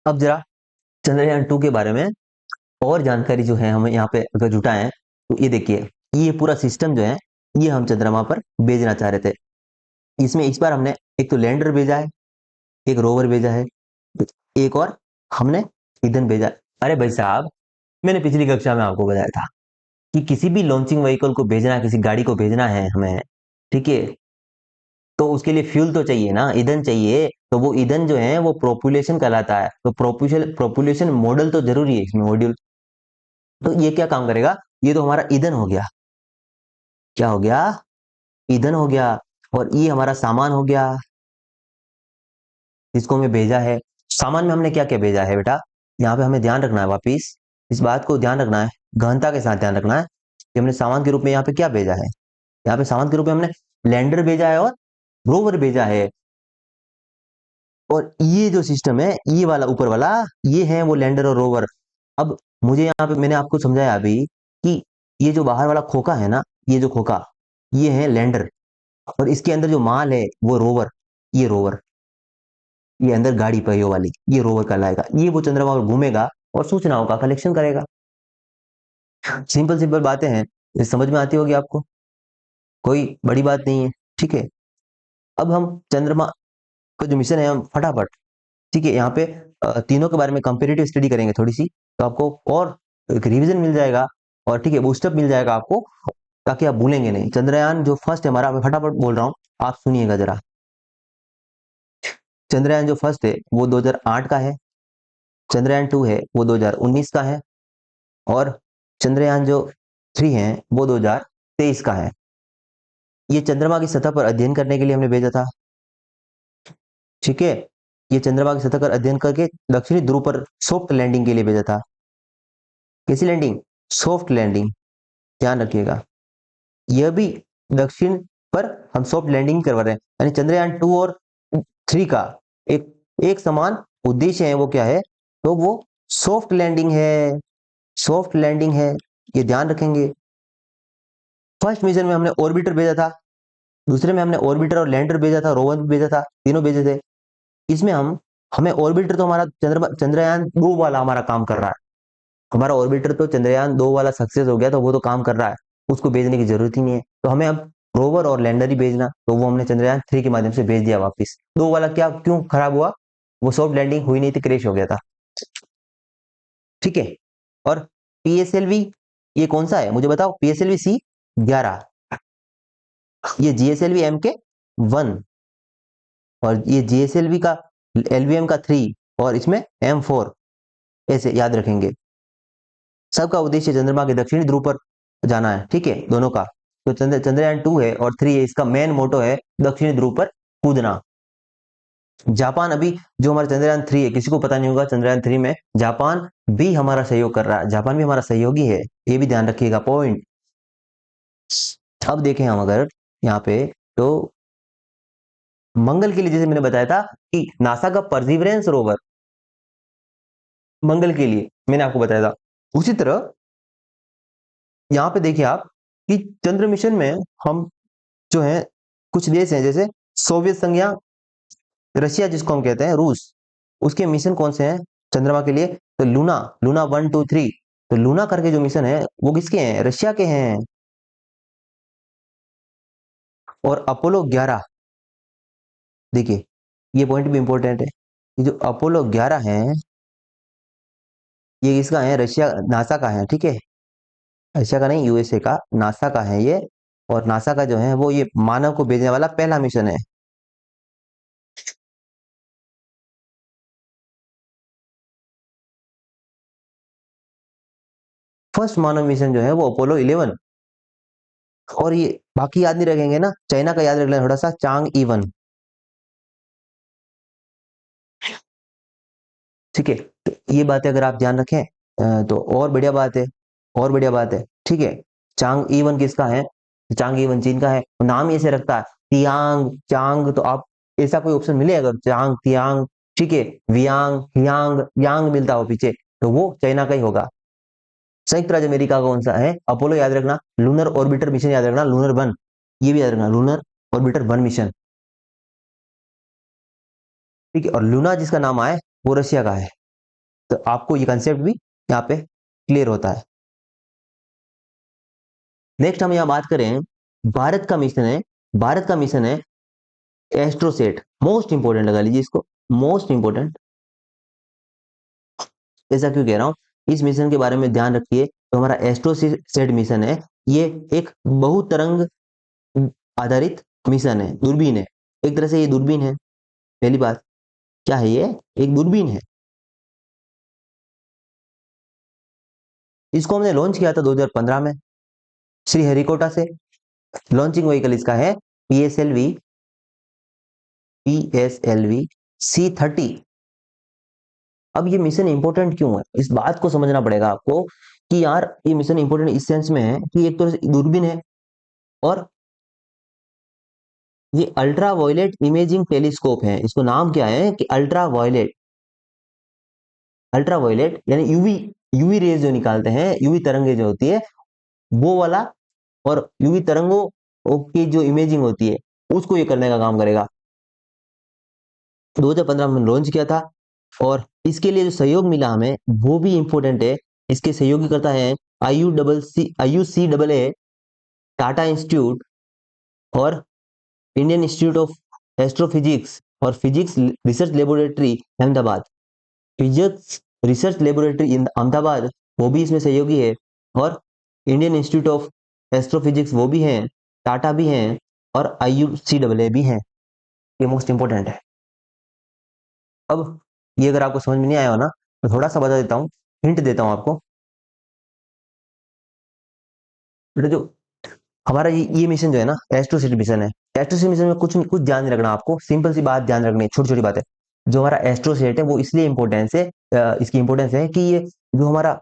अब जरा चंद्रयान 2 के बारे में और जानकारी जो है हम यहाँ पे अगर जुटाएं तो ये देखिए, ये पूरा सिस्टम जो है ये हम चंद्रमा पर भेजना चाह रहे थे। इसमें इस बार हमने एक तो लैंडर भेजा है, एक रोवर भेजा है, एक और हमने ईंधन भेजा है। अरे भाई साहब, मैंने पिछली कक्षा में आपको बताया था कि किसी भी लॉन्चिंग व्हीकल को भेजना, किसी गाड़ी को भेजना है हमें, ठीक है, तो उसके लिए फ्यूल तो चाहिए ना, ईंधन चाहिए। तो वो ईंधन जो है वो प्रोपुलेशन कहलाता है। तो प्रोपुलेशन मॉडल तो जरूरी है इसमें, मॉड्यूल। तो ये क्या काम करेगा, ये तो हमारा ईंधन हो गया। क्या हो गया, ईंधन हो गया। और ये हमारा सामान हो गया जिसको हमें भेजा है। सामान में हमने क्या क्या भेजा है बेटा, यहाँ पे हमें ध्यान रखना है, वापिस इस बात को ध्यान रखना है, गहनता के साथ ध्यान रखना है कि हमने सामान के रूप में यहाँ पे क्या भेजा है। यहाँ पे सामान के रूप में हमने लैंडर भेजा है और रोवर भेजा है। और ये जो सिस्टम है, ये वाला ऊपर वाला, ये है वो लैंडर और रोवर। अब मुझे यहाँ पे मैंने आपको समझाया अभी कि ये जो बाहर वाला खोखा है ना, ये जो खोखा, ये है लैंडर। और इसके अंदर जो माल है वो रोवर, ये रोवर, ये अंदर गाड़ी पहियों वाली, ये रोवर कहलाएगा। ये वो चंद्रमा पर घूमेगा और सूचनाओं का कलेक्शन करेगा। सिंपल सिंपल बातें हैं, ये समझ में आती होगी आपको, कोई बड़ी बात नहीं है। ठीक है, अब हम चंद्रमा का जो मिशन है हम फटाफट, ठीक है, यहाँ पे तीनों के बारे में कंपेरेटिव स्टडी करेंगे थोड़ी सी, तो आपको और एक रिवीजन मिल जाएगा और ठीक है बूस्टअप मिल जाएगा आपको, ताकि आप भूलेंगे नहीं। चंद्रयान जो फर्स्ट है हमारा, मैं फटाफट बोल रहा हूँ, आप सुनिएगा जरा। चंद्रयान जो फर्स्ट है वो 2008 का है, चंद्रयान 2 है वो 2019 का है, और चंद्रयान जो 3 है वो 2023 का है। ये चंद्रमा की सतह पर अध्ययन करने के लिए हमने भेजा था। ठीक है, ये चंद्रमा की सतह पर अध्ययन करके दक्षिणी ध्रुव पर सॉफ्ट लैंडिंग के लिए भेजा था। कैसी लैंडिंग, सॉफ्ट लैंडिंग, ध्यान रखिएगा। यह भी दक्षिण पर हम सॉफ्ट लैंडिंग करवा रहे हैं, यानी चंद्रयान 2 और 3 का एक एक समान उद्देश्य है। वो क्या है, तो वो सॉफ्ट लैंडिंग है, सॉफ्ट लैंडिंग है, ये ध्यान रखेंगे। फर्स्ट मिशन में हमने ऑर्बिटर भेजा था, दूसरे में हमने ऑर्बिटर और लैंडर भेजा था, रोवर भी भेजा था, तीनों भेजे थे। इसमें हम हमें ऑर्बिटर तो हमारा चंद्रयान 2 वाला हमारा काम कर रहा है। हमारा ऑर्बिटर तो चंद्रयान 2 वाला सक्सेस हो गया, तो वो तो काम कर रहा है, उसको भेजने की जरूरत ही नहीं है। तो हमें अब रोवर और लैंडर ही भेजना, तो वो हमने चंद्रयान 3 के माध्यम से भेज दिया वापस। 2 वाला क्या क्यों खराब हुआ, वो सॉफ्ट लैंडिंग हुई नहीं थी, क्रैश हो गया था। ठीक है, और पीएसएलवी ये कौन सा है मुझे बताओ, पीएसएलवी C11, ये जीएसएलवी MK1, और ये जीएसएलवी का LVM का 3, और इसमें M4, ऐसे याद रखेंगे। सबका उद्देश्य चंद्रमा के दक्षिणी ध्रुव पर जाना है, ठीक है, दोनों का। तो चंद्रयान 2 है और 3 है, इसका मेन मोटो है दक्षिणी ध्रुव पर कूदना। जापान अभी जो हमारा चंद्रयान 3 है, किसी को पता नहीं होगा, चंद्रयान 3 में जापान भी हमारा सहयोग कर रहा है, जापान भी हमारा सहयोगी है, ये भी ध्यान रखिएगा पॉइंट। अब देखें हम अगर यहाँ पे, तो मंगल के लिए जैसे मैंने बताया था कि नासा का परसिवरेंस रोवर मंगल के लिए मैंने आपको बताया था, उसी तरह यहाँ पे देखिए आप कि चंद्र मिशन में हम जो है, कुछ देश हैं जैसे सोवियत संघ या रशिया जिसको हम कहते हैं रूस, उसके मिशन कौन से हैं चंद्रमा के लिए, तो लूना, लूना 1 2 3। तो लूना करके जो मिशन है वो किसके हैं, रशिया के हैं। और अपोलो 11, देखिए ये पॉइंट भी इंपॉर्टेंट है, ये जो अपोलो 11 है ये इसका है, रशिया नासा का है, ठीक है, रशिया का नहीं, यूएसए का, नासा का है ये। और नासा का जो है वो ये मानव को भेजने वाला पहला मिशन है। फर्स्ट मानव मिशन जो है वो अपोलो 11। और ये बाकी याद नहीं रखेंगे ना, चाइना का याद रख लेना थोड़ा सा, चांग E1। ठीक है, तो ये बातें अगर आप ध्यान रखें तो और बढ़िया बात है, और बढ़िया बात है। ठीक है, चांग E1 किसका है, चांग E1 चीन का है, नाम ही ऐसे रखता है, तियांग चांग। तो आप ऐसा कोई ऑप्शन मिले अगर चांग तियांग, ठीक है, वियांग हियांग यांग मिलता हो पीछे, तो वो चाइना का ही होगा। संयुक्त राज्य अमेरिका का कौन सा है, अपोलो याद रखना, लूनर ऑर्बिटर मिशन याद रखना, लूनर 1, ये भी याद रखना, लूनर ऑर्बिटर 1 मिशन। ठीक है, और लूना जिसका नाम आए वो रशिया का है। तो आपको ये कंसेप्ट भी यहाँ पे क्लियर होता है। नेक्स्ट हम यहाँ बात करें, भारत का मिशन है, भारत का मिशन है एस्ट्रोसेट। मोस्ट इंपोर्टेंट लगा लीजिए इसको, मोस्ट इंपोर्टेंट। ऐसा क्यों कह रहा हूं, इस मिशन के बारे में ध्यान रखिए। तो हमारा एस्ट्रोसेट मिशन है, ये एक बहुतरंग आधारित मिशन है, दूरबीन है, एक तरह से ये दूरबीन है। पहली बात क्या है, ये एक दूरबीन है। इसको हमने लॉन्च किया था 2015 में श्रीहरिकोटा से। लॉन्चिंग व्हीकल इसका है PSLV C30। अब ये मिशन इंपॉर्टेंट क्यों है, इस बात को समझना पड़ेगा आपको कि यार ये मिशन इंपॉर्टेंट इस सेंस में है कि एक तो दूरबीन है, और ये अल्ट्रा वायलेट इमेजिंग टेलीस्कोप है। इसको नाम क्या है कि अल्ट्रा वायलेट, अल्ट्रा वायलेट यानी यूवी, यूवी रेज जो निकालते हैं, यूवी तरंगे जो होती है वो वाला, और यूवी तरंगों की जो इमेजिंग होती है उसको ये करने का काम करेगा। 2015 में लॉन्च किया था, और इसके लिए जो सहयोग मिला हमें वो भी इंपॉर्टेंट है। इसके सहयोगी करता है IUCAA, टाटा इंस्टीट्यूट और इंडियन इंस्टीट्यूट ऑफ एस्ट्रोफिजिक्स और physics research laboratory Ahmedabad. Physics research laboratory in Ahmedabad वो भी इसमें सहयोगी है, और इंडियन इंस्टीट्यूट ऑफ एस्ट्रोफिजिक्स वो भी हैं, टाटा भी हैं, और IUCAA भी हैं। ये मोस्ट इंपॉर्टेंट है। अब ये अगर आपको समझ में नहीं आया हो ना, तो थोड़ा सा बता देता हूँ, हिंट देता हूँ आपको। बेटा जो हमारा ये मिशन जो है ना, एस्ट्रोसेट मिशन है। एस्ट्रोसेट मिशन में कुछ कुछ ध्यान नहीं रखना आपको, सिंपल सी बात ध्यान रखनी है, छोटी छोटी बात है। जो हमारा एस्ट्रोसेट है वो इसलिए इंपॉर्टेंस है, इसकी इंपॉर्टेंस है कि ये जो हमारा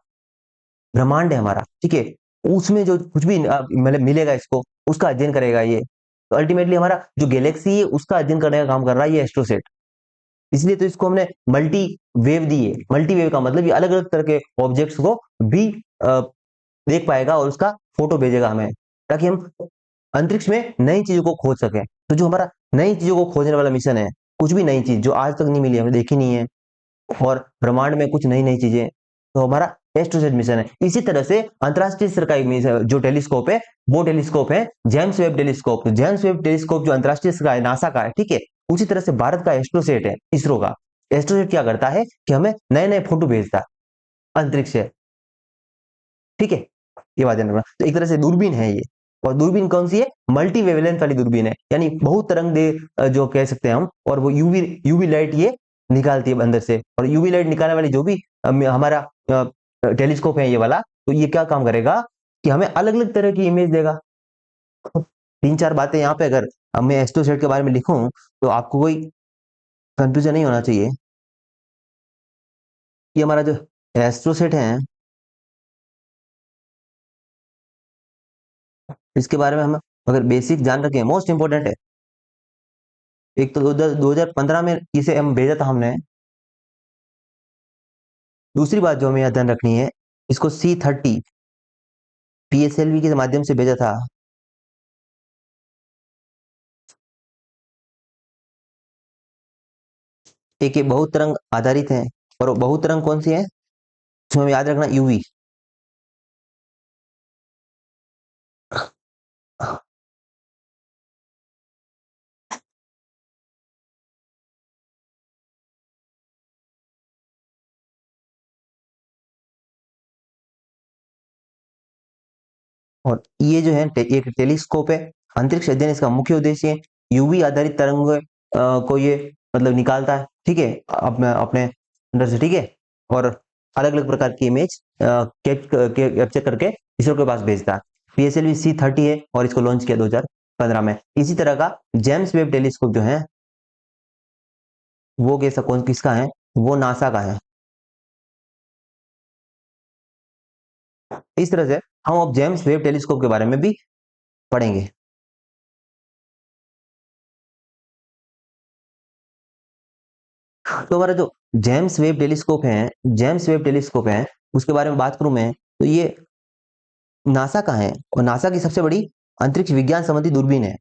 ब्रह्मांड है हमारा, ठीक है, उसमें जो कुछ भी मतलब मिलेगा इसको, उसका अध्ययन करेगा ये। तो अल्टीमेटली हमारा जो गैलेक्सी है उसका अध्ययन करने का काम कर रहा है ये एस्ट्रोसेट। इसलिए तो इसको हमने मल्टी वेव दी है। मल्टी वेव का मतलब ये अलग अलग तरह के ऑब्जेक्ट्स को भी देख पाएगा और उसका फोटो भेजेगा हमें, ताकि हम अंतरिक्ष में नई चीजों को खोज सकें। तो जो हमारा नई चीजों को खोजने वाला मिशन है, कुछ भी नई चीज जो आज तक नहीं मिली, हमें देखी नहीं है, और ब्रह्मांड में कुछ नई नई चीजें, तो हमारा एस्ट्रोसेट मिशन है। इसी तरह से अंतरराष्ट्रीय स्तर का एक जो टेलीस्कोप है, वो टेलीस्कोप है James Webb telescope. James Webb telescope जो अंतरराष्ट्रीय स्तर का है, नासा का है, ठीक है। उसी तरह से भारत का एस्ट्रोसेट है, इसरो का। एस्ट्रोसेट क्या करता है कि हमें नए नए फोटो भेजता है अंतरिक्ष से, ठीक है। ये बात ध्यान रखना। तो एक तरह से दूरबीन है ये, और दूरबीन कौन सी है, मल्टी वेवलेंथ वाली दूरबीन है, यानी बहुत तरंग दे जो कह सकते हैं हम। और वो यूवी यूवी लाइट ये निकालती है अंदर से, और यूवी लाइट निकालने वाली जो भी हमारा टेलीस्कोप है ये वाला, तो ये क्या काम करेगा कि हमें अलग अलग तरह की इमेज देगा। तीन चार बातें यहाँ पे अगर मैं एस्ट्रोसेट के बारे में लिखूं तो आपको कोई कंफ्यूजन नहीं होना चाहिए। ये हमारा जो एस्ट्रोसेट है, इसके बारे में हम अगर बेसिक जान रखें, मोस्ट इंपोर्टेंट है। एक तो 2015 में इसे हम भेजा था हमने। दूसरी बात जो हमें यहाँ ध्यान रखनी है, इसको C30 PSLV के माध्यम से भेजा था। एक ये बहुतरंग आधारित है, और वो बहुतरंग कौन सी है, उसमें याद रखना यूवी। और ये जो है एक टेलीस्कोप है, अंतरिक्ष अध्ययन इसका मुख्य उद्देश्य है। यूवी आधारित तरंग को ये मतलब निकालता है, ठीक है, अपने अपने अंदर से, ठीक है। और अलग अलग प्रकार की इमेज कैप्चर करके इसरो के पास भेजता है। PSLV C30 है, और इसको लॉन्च किया 2015 में। इसी तरह का जेम्स वेब टेलीस्कोप जो है वो कैसा कौन किसका है, वो नासा का है। इस तरह से हम अब जेम्स वेब टेलीस्कोप के बारे में भी पढ़ेंगे। तो हमारा जो जेम्स वेब टेलीस्कोप है, जेम्स वेब टेलीस्कोप है, उसके बारे में बात करूं मैं, तो ये नासा का है, और नासा की सबसे बड़ी अंतरिक्ष विज्ञान संबंधी दूरबीन है।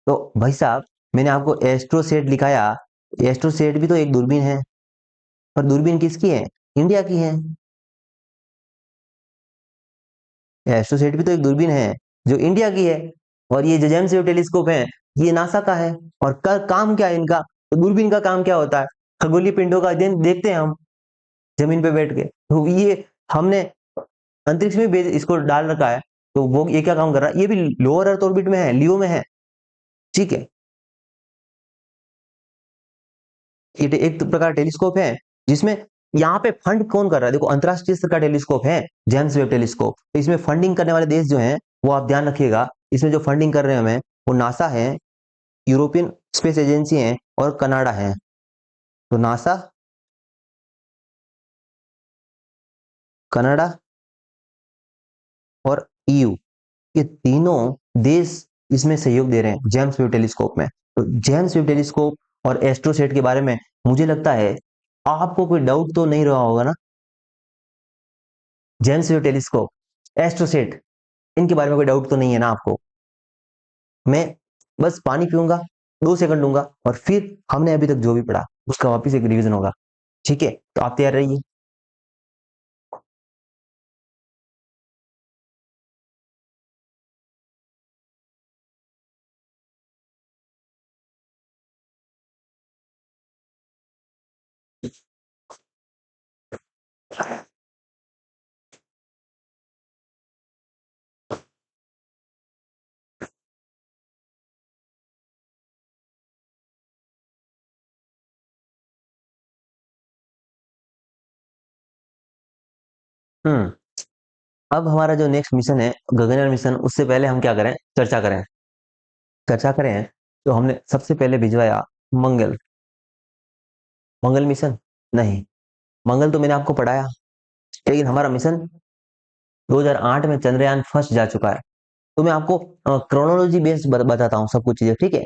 तो भाई साहब, मैंने आपको एस्ट्रोसेट लिखाया, एस्ट्रोसेट भी तो एक दूरबीन है। पर दूरबीन किसकी है? इंडिया की है। एस्ट्रोसेट भी तो एक दूरबीन है जो इंडिया की है। और ये जो जेम्स वेब टेलीस्कोप है ये नासा का है। और काम क्या है इनका? तो दूरबीन का काम क्या होता है? खगोलीय पिंडों का अध्ययन देखते हैं हम जमीन पे बैठ के। तो ये हमने अंतरिक्ष में इसको डाल रखा है। तो वो ये क्या काम कर रहा है? ये भी लोअर अर्थ ऑर्बिट में है, लियो में है। ठीक है, ये एक प्रकार टेलीस्कोप है जिसमें यहाँ पे फंड कौन कर रहा है? देखो, अंतरराष्ट्रीय स्तर का टेलीस्कोप है जेम्स वेब टेलीस्कोप। तो इसमें फंडिंग करने वाले देश जो हैं वो आप ध्यान रखिएगा, इसमें जो फंडिंग कर रहे हैं हमें वो नासा है, यूरोपियन स्पेस एजेंसी है और कनाडा है। तो नासा, कनाडा और ईयू, ये तीनों देश इसमें सहयोग दे रहे हैं जेम्स वेब टेलीस्कोप में। तो जेम्स वेब टेलीस्कोप और एस्ट्रोसेट के बारे में मुझे लगता है आपको कोई डाउट तो नहीं रहा होगा ना? जेम्स वेब टेलीस्कोप, एस्ट्रोसेट, इनके बारे में कोई डाउट तो नहीं है ना आपको? मैं बस पानी पीऊंगा, 2 सेकंड लूंगा और फिर हमने अभी तक जो भी पढ़ा उसका वापिस एक रिवीजन होगा। ठीक है, तो आप तैयार रहिए। हम्म अब हमारा जो नेक्स्ट मिशन है गगनयान मिशन, उससे पहले हम क्या करें? चर्चा करें। तो हमने सबसे पहले भिजवाया मंगल। मंगल मिशन नहीं, मंगल तो मैंने आपको पढ़ाया। लेकिन हमारा मिशन 2008 में चंद्रयान फर्स्ट जा चुका है। तो मैं आपको क्रोनोलॉजी बेस्ड बताता हूँ सब कुछ चीजें। ठीक है,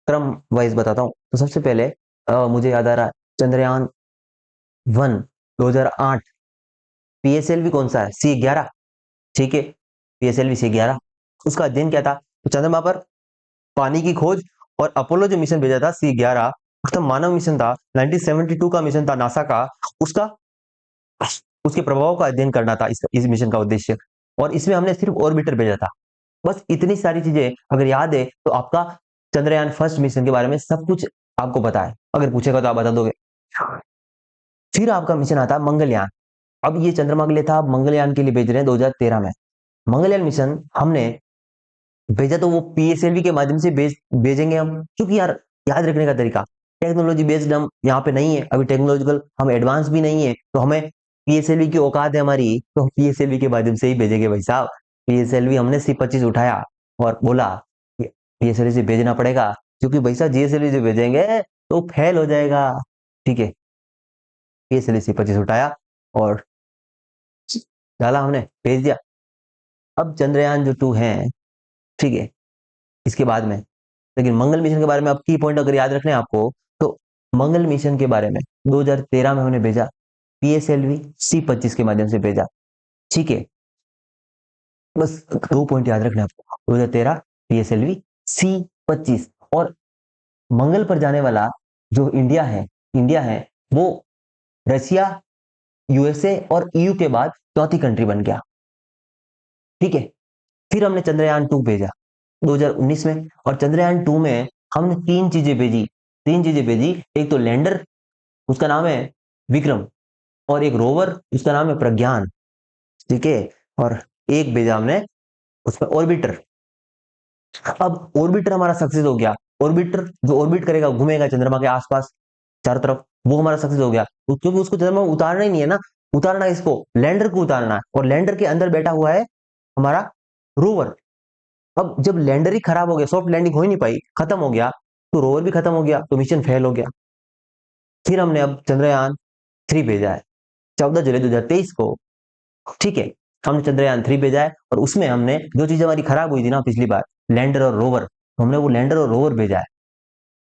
क्रम वाइज बताता हूँ। तो सबसे पहले मुझे याद आ रहा है चंद्रयान 1 2008। पीएसएलवी कौन सा है? C11। ठीक है, पीएसएलवी C11। उसका अध्ययन क्या था? तो चंद्रमा पर पानी की खोज। और अपोलो जो मिशन भेजा था C11, उसका मानव मिशन था, 1972 का मिशन था नासा का। उसका उसके प्रभाव का अध्ययन करना था इस मिशन का उद्देश्य। और इसमें हमने सिर्फ ऑर्बिटर भेजा था। बस इतनी सारी चीजें अगर याद है तो आपका चंद्रयान फर्स्ट मिशन के बारे में सब कुछ आपको पता है। अगर पूछेगा तो आप बता दोगे। फिर आपका मिशन आता है मंगलयान। अब ये चंद्रमा के लिए था, अब मंगलयान के लिए भेज रहे हैं 2013 में। मंगलयान मिशन हमने भेजा तो वो पीएसएलवी के माध्यम से भेजेंगे हम, क्योंकि यार याद रखने का तरीका, टेक्नोलॉजी बेस्ड हम यहाँ पे नहीं है अभी, टेक्नोलॉजिकल हम एडवांस भी नहीं है। तो हमें पीएसएलवी की औकात है हमारी, तो हम पीएसएलवी के माध्यम से ही भेजेंगे भाई साहब। पीएसएलवी हमने C25 उठाया और बोला पीएसएलवी से भेजना पड़ेगा, क्योंकि भाई साहब जीएसएलवी से भेजेंगे तो फेल हो जाएगा। ठीक है, पीएसएलवी C25 उठाया और डाला, हमने भेज दिया। अब चंद्रयान जो 2 है, ठीक है, इसके बाद में, लेकिन मंगल मिशन के बारे में अब की पॉइंट अगर याद रखने हैं आपको, तो मंगल मिशन के बारे में 2013 में हमने भेजा, पीएसएलवी C25 के माध्यम से भेजा। ठीक है, बस 2 पॉइंट याद रखने आपको, 2013 पीएसएलवी C25। और मंगल पर जाने वाला जो इंडिया है वो रशिया, यूएसए और ईयू के बाद चौथी कंट्री बन गया। ठीक है, फिर हमने चंद्रयान 2 भेजा 2019 में। और चंद्रयान 2 में हमने तीन चीजें भेजी। एक तो लैंडर, उसका नाम है विक्रम। और एक रोवर, उसका नाम है प्रज्ञान। ठीक है, और एक भेजा हमने उसमें ऑर्बिटर। अब ऑर्बिटर हमारा सक्सेस हो गया। ऑर्बिटर जो ऑर्बिट करेगा, घूमेगा चंद्रमा के आसपास चारों तरफ, वो हमारा सक्सेस हो गया। क्योंकि उसको चंद्रमा में उतारना ही नहीं है ना, उतारना है इसको, लैंडर को उतारना है। और लैंडर के अंदर बैठा हुआ है हमारा रोवर। अब जब लैंडर ही खराब हो गया, सॉफ्ट लैंडिंग हो ही नहीं पाई, खत्म हो गया, तो रोवर भी खत्म हो गया, तो मिशन फेल हो गया। फिर हमने अब चंद्रयान 3 भेजा है 14 जुलाई 2023 को। ठीक है, हमने चंद्रयान 3 भेजा है और उसमें हमने जो चीज हमारी खराब हुई थी ना पिछली बार, लैंडर और रोवर, तो हमने वो लैंडर और रोवर भेजा है।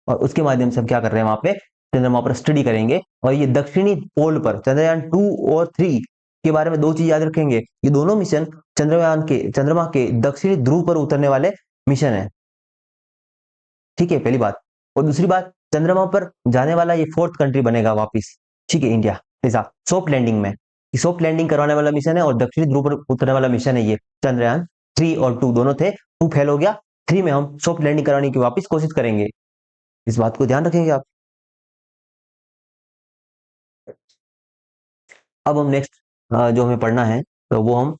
और उसके माध्यम से हम क्या कर रहे हैं, वहां पे चंद्रमा पर स्टडी करेंगे। और ये दक्षिणी पोल पर चंद्रयान 2 और 3 के बारे में 2 चीज याद रखेंगे। ये दोनों मिशन चंद्रमा के दक्षिणी ध्रुव पर उतरने वाले मिशन है। ठीक है, पहली बात। और दूसरी बात, चंद्रमा पर जाने वाला ये 4th कंट्री बनेगा वापिस। ठीक है, इंडिया इज सॉफ्ट लैंडिंग में, सॉफ्ट लैंडिंग करवाने वाला मिशन है और दक्षिणी ध्रुव पर उतरने वाला मिशन है ये। चंद्रयान 3 और 2 दोनों थे, 2 फेल हो गया, 3 में हम सॉफ्ट लैंडिंग कराने की वापस कोशिश करेंगे, इस बात को ध्यान रखेंगे आप। अब हम नेक्स्ट जो हमें पढ़ना है तो वो हम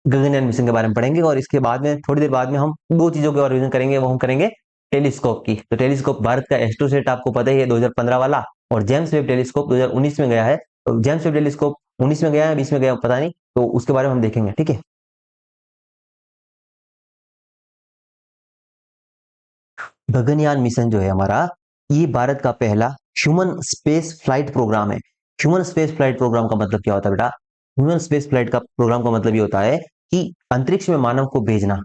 गगनयान मिशन के बारे में पढ़ेंगे, और इसके बाद में थोड़ी देर बाद में हम दो चीजों के और रिवीजन करेंगे, वो हम करेंगे टेलीस्कोप की। तो टेलीस्कोप भारत का एस्ट्रोसेट आपको पता ही है 2015 वाला, और जेम्स वेब टेलीस्कोप 2019 में गया है। तो जेम्स वेब टेलीस्कोप 19 में गया है, 20 में गया पता नहीं, तो उसके बारे में हम देखेंगे, ठीक है। गगनयान मिशन जो है हमारा, ये भारत का पहला ह्यूमन स्पेस फ्लाइट प्रोग्राम है। ह्यूमन स्पेस फ्लाइट प्रोग्राम का मतलब क्या होता है बेटा? ह्यूमन स्पेस फ्लाइट का प्रोग्राम का मतलब ये होता है कि अंतरिक्ष में मानव को भेजना,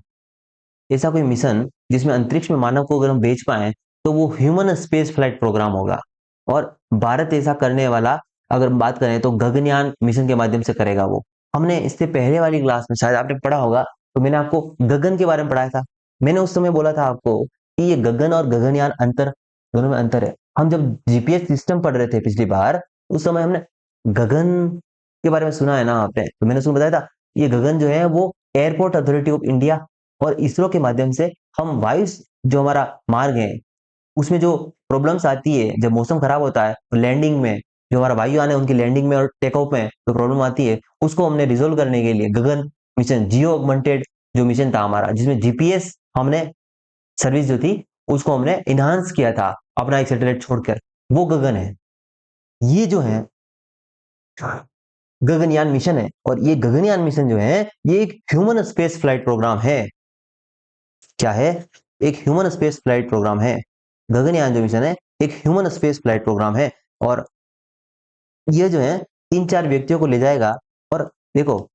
ऐसा कोई मिशन जिसमें अंतरिक्ष में मानव को अगर हम भेज पाए तो वो ह्यूमन स्पेस फ्लाइट प्रोग्राम होगा। और भारत ऐसा करने वाला, अगर हम बात करें तो गगनयान मिशन के माध्यम से करेगा वो। हमने इससे पहले वाली क्लास में शायद आपने पढ़ा होगा, तो मैंने आपको गगन के बारे में पढ़ाया था। मैंने उस समय बोला था आपको कि ये गगन और गगनयान अंतर, दोनों में अंतर है। हम जब जीपीएस सिस्टम पढ़ रहे थे पिछली बार, उस समय हमने गगन के बारे में सुना है ना आपने, तो मैंने उसमें बताया था ये गगन जो है वो एयरपोर्ट अथॉरिटी ऑफ इंडिया और इसरो के माध्यम से हम वायु, जो हमारा मार्ग है उसमें जो प्रॉब्लम्स आती है, जब मौसम खराब होता है तो लैंडिंग में, जो हमारा वायुयान है उनकी लैंडिंग में और टेक ऑफ में जो प्रॉब्लम आती है, उसको हमने रिजोल्व करने के लिए गगन मिशन, जियो ऑगमेंटेड जो मिशन था हमारा, जिसमें जीपीएस हमने सर्विस जो थी उसको हमने इनहांस किया था अपना एक सैटेलाइट छोड़कर, वो गगन है। ये जो है गगनयान मिशन है, और ये गगनयान मिशन जो है ये एक ह्यूमन स्पेस फ्लाइट प्रोग्राम है। क्या है? एक ह्यूमन स्पेस फ्लाइट प्रोग्राम है। गगनयान जो मिशन है एक ह्यूमन स्पेस फ्लाइट प्रोग्राम है, और ये जो है 3-4 व्यक्तियों को ले जाएगा। और देखो,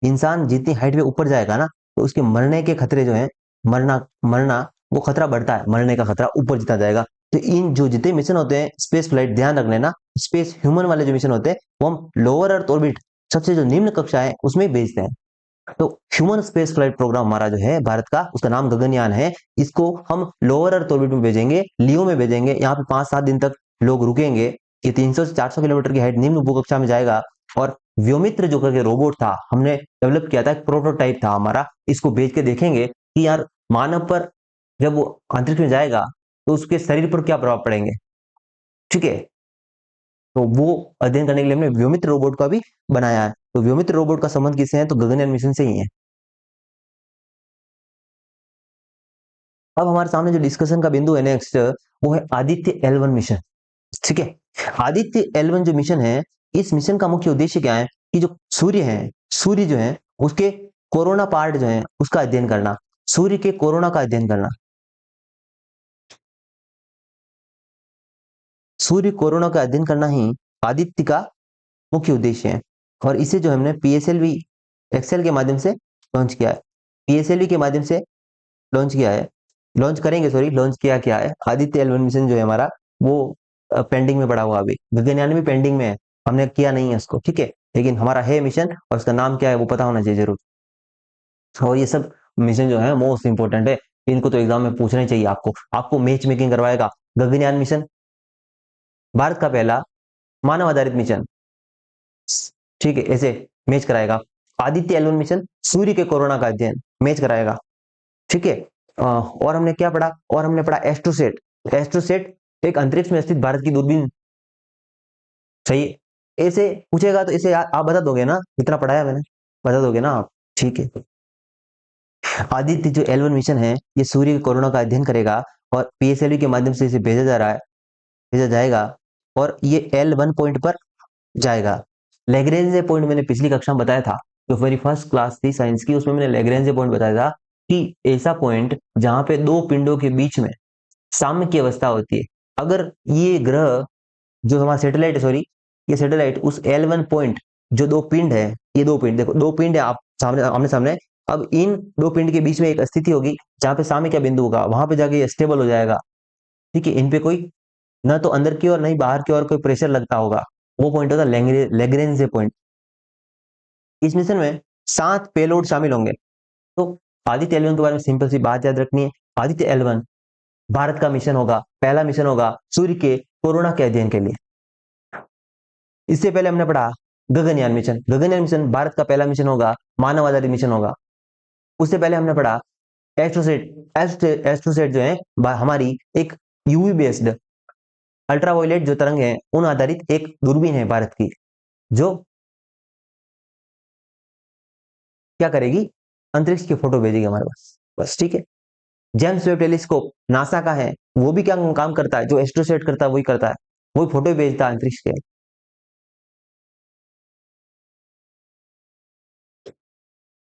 इंसान जितनी हाइट पे ऊपर जाएगा ना, तो उसके मरने के खतरे जो है, मरना मरना वो खतरा बढ़ता है, मरने का खतरा ऊपर जितना जाएगा। तो इन जो जितने मिशन होते हैं स्पेस फ्लाइट, ध्यान रख लेना, स्पेस ह्यूमन वाले जो मिशन होते हैं वो हम लोअर अर्थ ऑर्बिट, सबसे जो निम्न कक्षा है उसमें भेजते हैं। तो ह्यूमन स्पेस फ्लाइट प्रोग्राम हमारा जो है भारत का, उसका नाम गगनयान है। इसको हम लोअर अर्थ ऑर्बिट में भेजेंगे, लियो में भेजेंगे, यहाँ पे 5-7 दिन तक लोग रुकेंगे। ये 300 से 400 किलोमीटर की हाइट निम्न भूकक्षा में जाएगा। और व्योमित्र जो करके रोबोट था, हमने डेवलप किया था, एक प्रोटोटाइप था हमारा, इसको भेज के देखेंगे कि यार मानव पर जब वो अंतरिक्ष में जाएगा तो उसके शरीर पर क्या प्रभाव पड़ेंगे, ठीक है। तो वो अध्ययन करने के लिए हमने व्योमित्र रोबोट का भी बनाया है। तो व्योमित्र रोबोट का संबंध किससे है? तो गगनयान मिशन से ही है। अब हमारे सामने जो डिस्कशन का बिंदु है नेक्स्ट, वो है आदित्य L1 मिशन, ठीक है। आदित्य L1 जो मिशन है, इस मिशन का मुख्य उद्देश्य क्या है कि जो सूर्य है, सूर्य जो है उसके कोरोना पार्ट जो है उसका अध्ययन करना, सूर्य के कोरोना का अध्ययन करना। सूर्य कोरोना का अध्ययन करना ही आदित्य का मुख्य उद्देश्य है। और इसे जो हमने पीएसएलवी एक्सेल के माध्यम से लॉन्च किया है, पीएसएलवी के माध्यम से लॉन्च किया है, लॉन्च करेंगे, सॉरी लॉन्च किया क्या है, आदित्य L1 मिशन जो है हमारा, वो पेंडिंग में पड़ा हुआ, अभी गगनयान भी पेंडिंग में है, हमने किया नहीं है उसको, ठीक है। लेकिन हमारा है मिशन, और उसका नाम क्या है वो पता होना चाहिए जरूर। और ये सब मिशन जो है मोस्ट इंपोर्टेंट है, इनको तो एग्जाम में पूछना ही चाहिए आपको। आपको मैच मेकिंग करवाएगा। गगनयान मिशन भारत का पहला मानव आधारित मिशन, ठीक है, ऐसे मैच कराएगा। आदित्य L1 मिशन सूर्य के कोरोना का अध्ययन मैच कराएगा, ठीक है। और हमने क्या पढ़ा? और हमने पढ़ा एस्ट्रोसेट। एस्ट्रोसेट एक अंतरिक्ष में स्थित भारत की दूरबीन, सही है। ऐसे पूछेगा तो इसे आप बता दोगे ना, इतना पढ़ाया मैंने, बता दोगे ना आप, ठीक है। आदित्य जो L1 मिशन है ये सूर्य के कोरोना का अध्ययन करेगा, और पीएसएलवी के माध्यम से इसे भेजा जा रहा है, भेजा जाएगा, और ये L1 पॉइंट पर जाएगा। लेग्रेंज पॉइंट मैंने पिछली कक्षा में बताया था, जो मेरी फर्स्ट क्लास थी साइंस की, उसमें मैंने लेग्रेंज पॉइंट बताया था कि ऐसा पॉइंट जहां पे दो पिंडों के बीच में साम्य की अवस्था होती है। अगर ये ग्रह, जो हमारा सैटेलाइट है, सॉरी ये सैटेलाइट उस L1 पॉइंट, जो दो पिंड है, ये दो पिंड देखो, दो पिंड है आप सामने आमने सामने, अब इन दो पिंड के बीच में एक स्थिति होगी जहां पे साम्य का बिंदु होगा, वहां पे जाके ये स्टेबल हो जाएगा, ठीक है। इन पे कोई ना तो अंदर की ओर नहीं बाहर की ओर कोई प्रेशर लगता होगा, वो पॉइंट होता है लेग्रेंज पॉइंट। इस मिशन में 7 पेलोड शामिल होंगे। तो आदित्य L1 के बारे में सिंपल सी बात याद रखनी है, आदित्य L1 भारत का मिशन होगा, पहला मिशन होगा सूर्य के कोरोना के अध्ययन के लिए। इससे पहले हमने पढ़ा गगनयान मिशन। गगनयान मिशन भारत का पहला मिशन होगा, मानव आधारित मिशन होगा। उससे पहले हमने पढ़ा एस्ट्रोसेट। एस्ट्रोसेट जो है हमारी एक यूवी बेस्ड अल्ट्रावायलेट जो तरंग है उन आधारित एक दूरबीन है भारत की, जो क्या करेगी, अंतरिक्ष की फोटो भेजेगी हमारे पास, बस ठीक है। जेम्स वेब टेलीस्कोप नासा का है, वो भी क्या काम करता है, जो एस्ट्रोसेट करता है वही करता है, वही फोटो भेजता है अंतरिक्ष के।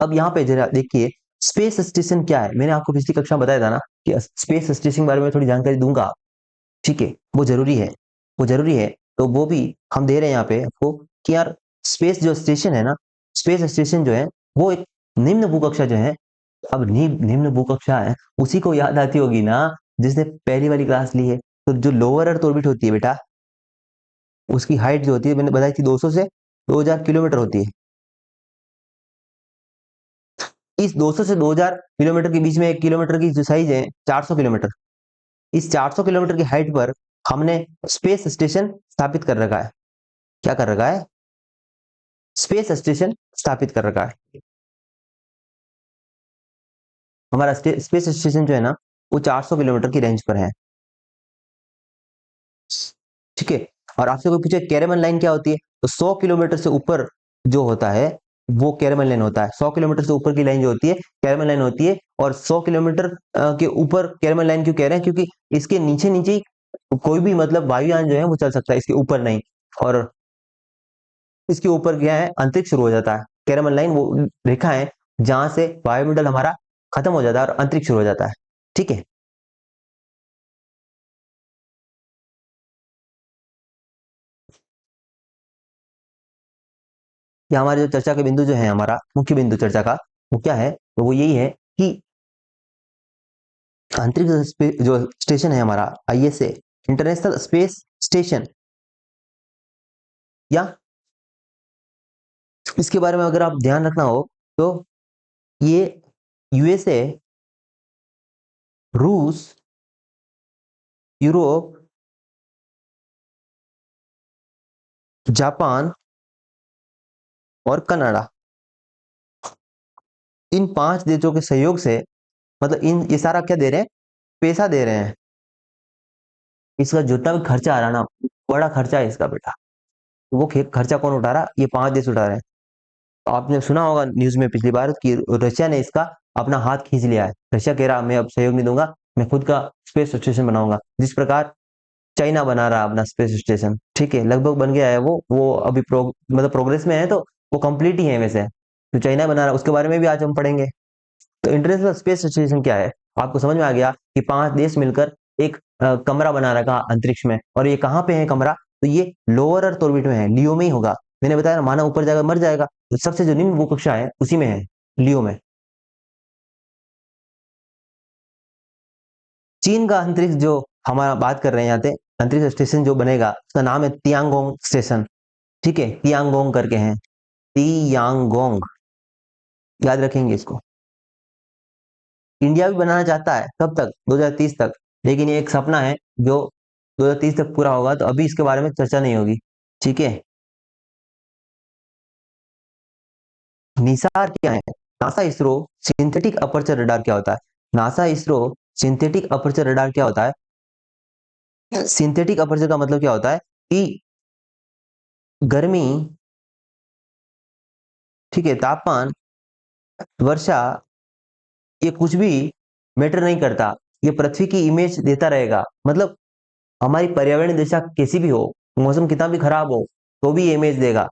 अब यहाँ पे जरा देखिए स्पेस स्टेशन क्या है। मैंने आपको पिछली कक्षा में बताया था ना कि स्पेस स्टेशन के बारे में थोड़ी जानकारी दूंगा, ठीक है, वो जरूरी है, वो जरूरी है। तो वो भी हम दे रहे हैं यहाँ पे आपको कि यार स्पेस जो स्टेशन है ना, स्पेस स्टेशन जो है वो एक निम्न भूकक्षा जो है। अब निम्न भूकक्षा है उसी को याद आती होगी ना जिसने पहली वाली क्लास ली है। तो जो लोअर अर्थ ऑर्बिट होती है बेटा, उसकी हाइट जो होती है मैंने बताई थी 200 से 2000 किलोमीटर होती है। इस 200 से 2000 किलोमीटर के बीच में 1 किलोमीटर की जो साइज है 400 किलोमीटर। इस 400 किलोमीटर की हाइट पर हमने स्पेस स्टेशन स्थापित कर रखा है। क्या कर रखा है, स्पेस स्टेशन स्थापित कर रखा है। हमारा स्पेस स्टेशन जो है ना वो 400 किलोमीटर की रेंज पर है, ठीक है। और आपसे कोई पूछे कैरेमन लाइन क्या होती है, तो 100 किलोमीटर से ऊपर जो होता है वो कैरेमन लाइन होता है। 100 किलोमीटर से ऊपर की लाइन जो होती है कैरेमन लाइन होती है। और 100 किलोमीटर के ऊपर कैरेमन लाइन क्यों कह रहे हैं, क्योंकि इसके नीचे नीचे ही कोई भी मतलब वायुयान जो है वो चल सकता है, इसके ऊपर नहीं। और इसके ऊपर क्या है, अंतरिक्ष शुरू हो जाता है। कैरेमन लाइन वो रेखा है जहां से वायुमंडल हमारा खत्म हो जाता है और अंतरिक्ष शुरू हो जाता है, ठीक है। ये हमारे जो चर्चा के बिंदु जो है, हमारा मुख्य बिंदु चर्चा का वो क्या है, तो वो यही है कि अंतरिक्ष जो स्टेशन है हमारा आईएसए, इंटरनेशनल स्पेस स्टेशन, या इसके बारे में अगर आप ध्यान रखना हो तो ये यूएसए, रूस, यूरोप, जापान और कनाडा, इन 5 देशों के सहयोग से, मतलब इन ये सारा क्या दे रहे हैं, पैसा दे रहे हैं। इसका जितना भी खर्चा आ रहा है ना, बड़ा खर्चा है इसका बेटा। वो खर्चा कौन उठा रहा, ये 5 देश उठा रहे हैं। तो आपने सुना होगा न्यूज में पिछली बार कि रशिया ने इसका अपना हाथ खींच लिया है। रशिया कह रहा मैं अब सहयोग नहीं दूंगा, मैं खुद का स्पेस स्टेशन बनाऊंगा। जिस प्रकार चाइना बना रहा है अपना स्पेस स्टेशन, ठीक है, लगभग बन गया है वो अभी मतलब प्रोग्रेस में है, तो वो कंप्लीट ही है वैसे। तो चाइना बना रहा है, उसके बारे में भी आज हम पढ़ेंगे। तो इंटरनेशनल स्पेस स्टेशन क्या है, आपको समझ में आ गया कि 5 देश मिलकर एक कमरा बना रखा अंतरिक्ष में। और ये कहाँ पे है कमरा, तो ये लोअर अर्थ ऑर्बिट में है, लियो में ही होगा। मैंने बताया ना, मानव ऊपर जाएगा मर जाएगा, तो सबसे जो निम्न भूकक्षा है उसी में है, लियो में। चीन का अंतरिक्ष जो हमारा बात कर रहे हैं यहाँ पे, अंतरिक्ष स्टेशन जो बनेगा उसका नाम है तियांगोंग स्टेशन, ठीक है, तियांगोंग करके हैं, तियांगोंग, याद रखेंगे इसको। इंडिया भी बनाना चाहता है, कब तक, 2030 तक, लेकिन ये एक सपना है जो 2030 तक पूरा होगा, तो अभी इसके बारे में चर्चा नहीं होगी, ठीक है। निसार क्या है, NASA ISRO synthetic aperture radar क्या होता है, NASA ISRO synthetic aperture radar क्या होता है। सिंथेटिक अपर्चर का मतलब क्या होता है कि गर्मी, ठीक है, तापमान, वर्षा, ये कुछ भी मैटर नहीं करता, ये पृथ्वी की इमेज देता रहेगा। मतलब हमारी पर्यावरण दिशा कैसी भी हो, मौसम कितना भी खराब हो, तो भी ये इमेज देगा।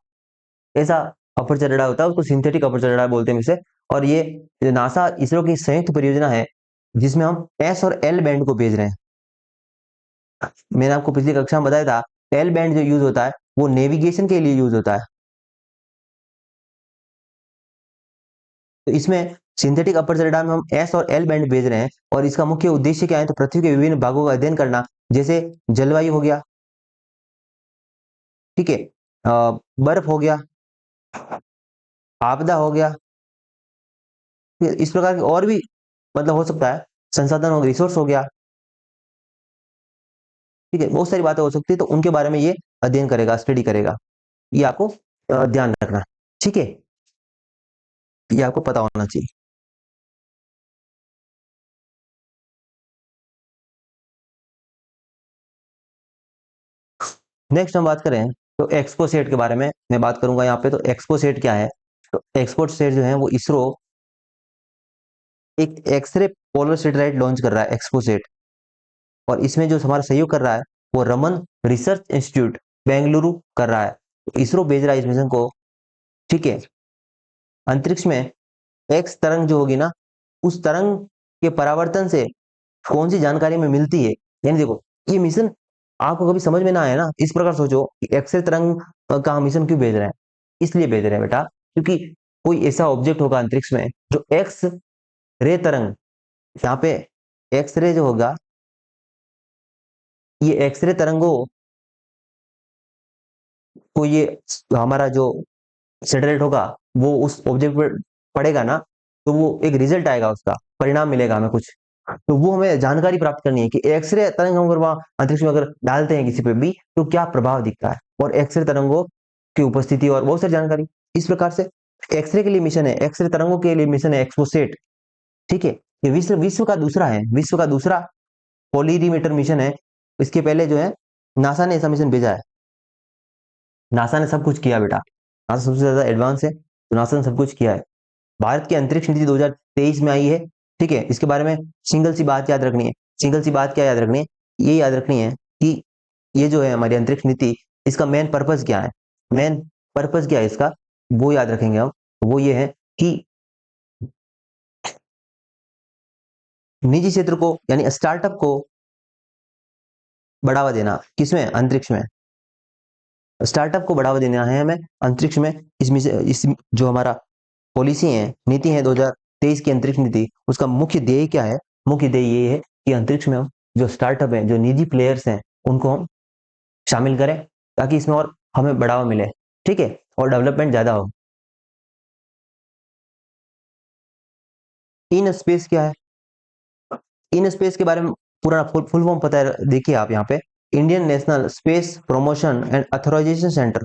ऐसा अपर्चर रडार होता है, उसको सिंथेटिक अपर्चर रडार बोलते हैं इसे। और ये नासा इसरो की संयुक्त परियोजना है जिसमें हम एस और एल बैंड को भेज रहे हैं। मैंने आपको पिछली कक्षा में बताया था, एल बैंड जो यूज होता है वो नेविगेशन के लिए यूज होता है। तो इसमें सिंथेटिक अपर्चर रडार में हम एस और एल बैंड भेज रहे हैं। और इसका मुख्य उद्देश्य क्या है, तो पृथ्वी के विभिन्न भागों का अध्ययन करना, जैसे जलवायु हो गया, ठीक है, बर्फ हो गया, आपदा हो गया, फिर इस प्रकार की और भी मतलब हो सकता है, संसाधन हो, रिसोर्स हो गया, ठीक है, बहुत सारी बातें हो सकती है, तो उनके बारे में ये अध्ययन करेगा, स्टडी करेगा। ये आपको ध्यान रखना, ठीक है, ये आपको पता होना चाहिए। नेक्स्ट हम बात करें तो एक्सपोसेट के बारे में मैं बात करूंगा यहाँ पे। तो एक्सपोसेट क्या है? तो एक्सपोसेट जो है वो इसरो एक एक्सरे पोलर सैटेलाइट लॉन्च कर रहा है, एक्सपोसेट। और इसमें जो हमारा सहयोग कर रहा है वो रमन रिसर्च इंस्टीट्यूट बेंगलुरु कर रहा है। तो इसरो भेज रहा है इस मिशन को, ठीक है। अंतरिक्ष में एक्स तरंग जो होगी ना, उस तरंग के परावर्तन से कौन सी जानकारी में मिलती है। यानी देखो, ये मिशन आपको कभी समझ में ना आया ना, इस प्रकार सोचो कि एक्सरे तरंग का हम मिशन क्यों भेज रहे हैं। इसलिए भेज रहे हैं बेटा, क्योंकि कोई ऐसा ऑब्जेक्ट होगा अंतरिक्ष में जो एक्स रे तरंग, यहाँ पे एक्स रे जो होगा, ये एक्सरे तरंगों को ये हमारा जो सैटेलाइट होगा वो उस ऑब्जेक्ट पर पड़ेगा ना, तो वो एक रिजल्ट आएगा, उसका परिणाम मिलेगा हमें कुछ। तो वो हमें जानकारी प्राप्त करनी है कि एक्सरे तरंग हम अगर वहां अंतरिक्ष में अगर डालते हैं किसी पे भी, तो क्या प्रभाव दिखता है, और एक्सरे तरंगों की उपस्थिति और बहुत सारी जानकारी। इस प्रकार से एक्सरे के लिए मिशन है, एक्सरे तरंगों के लिए मिशन है एक्सपोसेट, ठीक है। ये विश्व विश्व का दूसरा है, विश्व का दूसरा पोलिरीमीटर मिशन है। इसके पहले जो है नासा ने ऐसा मिशन भेजा है। नासा ने सब कुछ किया बेटा, नासा सबसे ज्यादा एडवांस है, तो नासा ने सब कुछ किया है। भारत की अंतरिक्ष नीति 2023 में आई है, ठीक है। इसके बारे में सिंगल सी बात याद रखनी है, सिंगल सी बात क्या याद रखनी है, ये याद रखनी है कि ये जो है हमारी अंतरिक्ष नीति, इसका मेन पर्पज क्या है, मेन पर्पज क्या है इसका, वो याद रखेंगे हम। वो ये है कि निजी क्षेत्र को यानी स्टार्टअप को बढ़ावा देना, किसमें, अंतरिक्ष में। स्टार्टअप को बढ़ावा देना है हमें अंतरिक्ष में। इस जो हमारा पॉलिसी है, नीति है 2023 की अंतरिक्ष नीति, उसका मुख्य ध्येय क्या है? मुख्य ध्येय ये है कि अंतरिक्ष में हम जो स्टार्टअप है, जो निजी प्लेयर्स हैं, उनको हम शामिल करें, ताकि इसमें और हमें बढ़ावा मिले, ठीक है, और डेवलपमेंट ज्यादा हो। इन स्पेस क्या है? इन स्पेस के बारे में पूरा फुल फॉर्म पता है, देखिए आप यहाँ पे, Indian national space promotion and authorisation centre,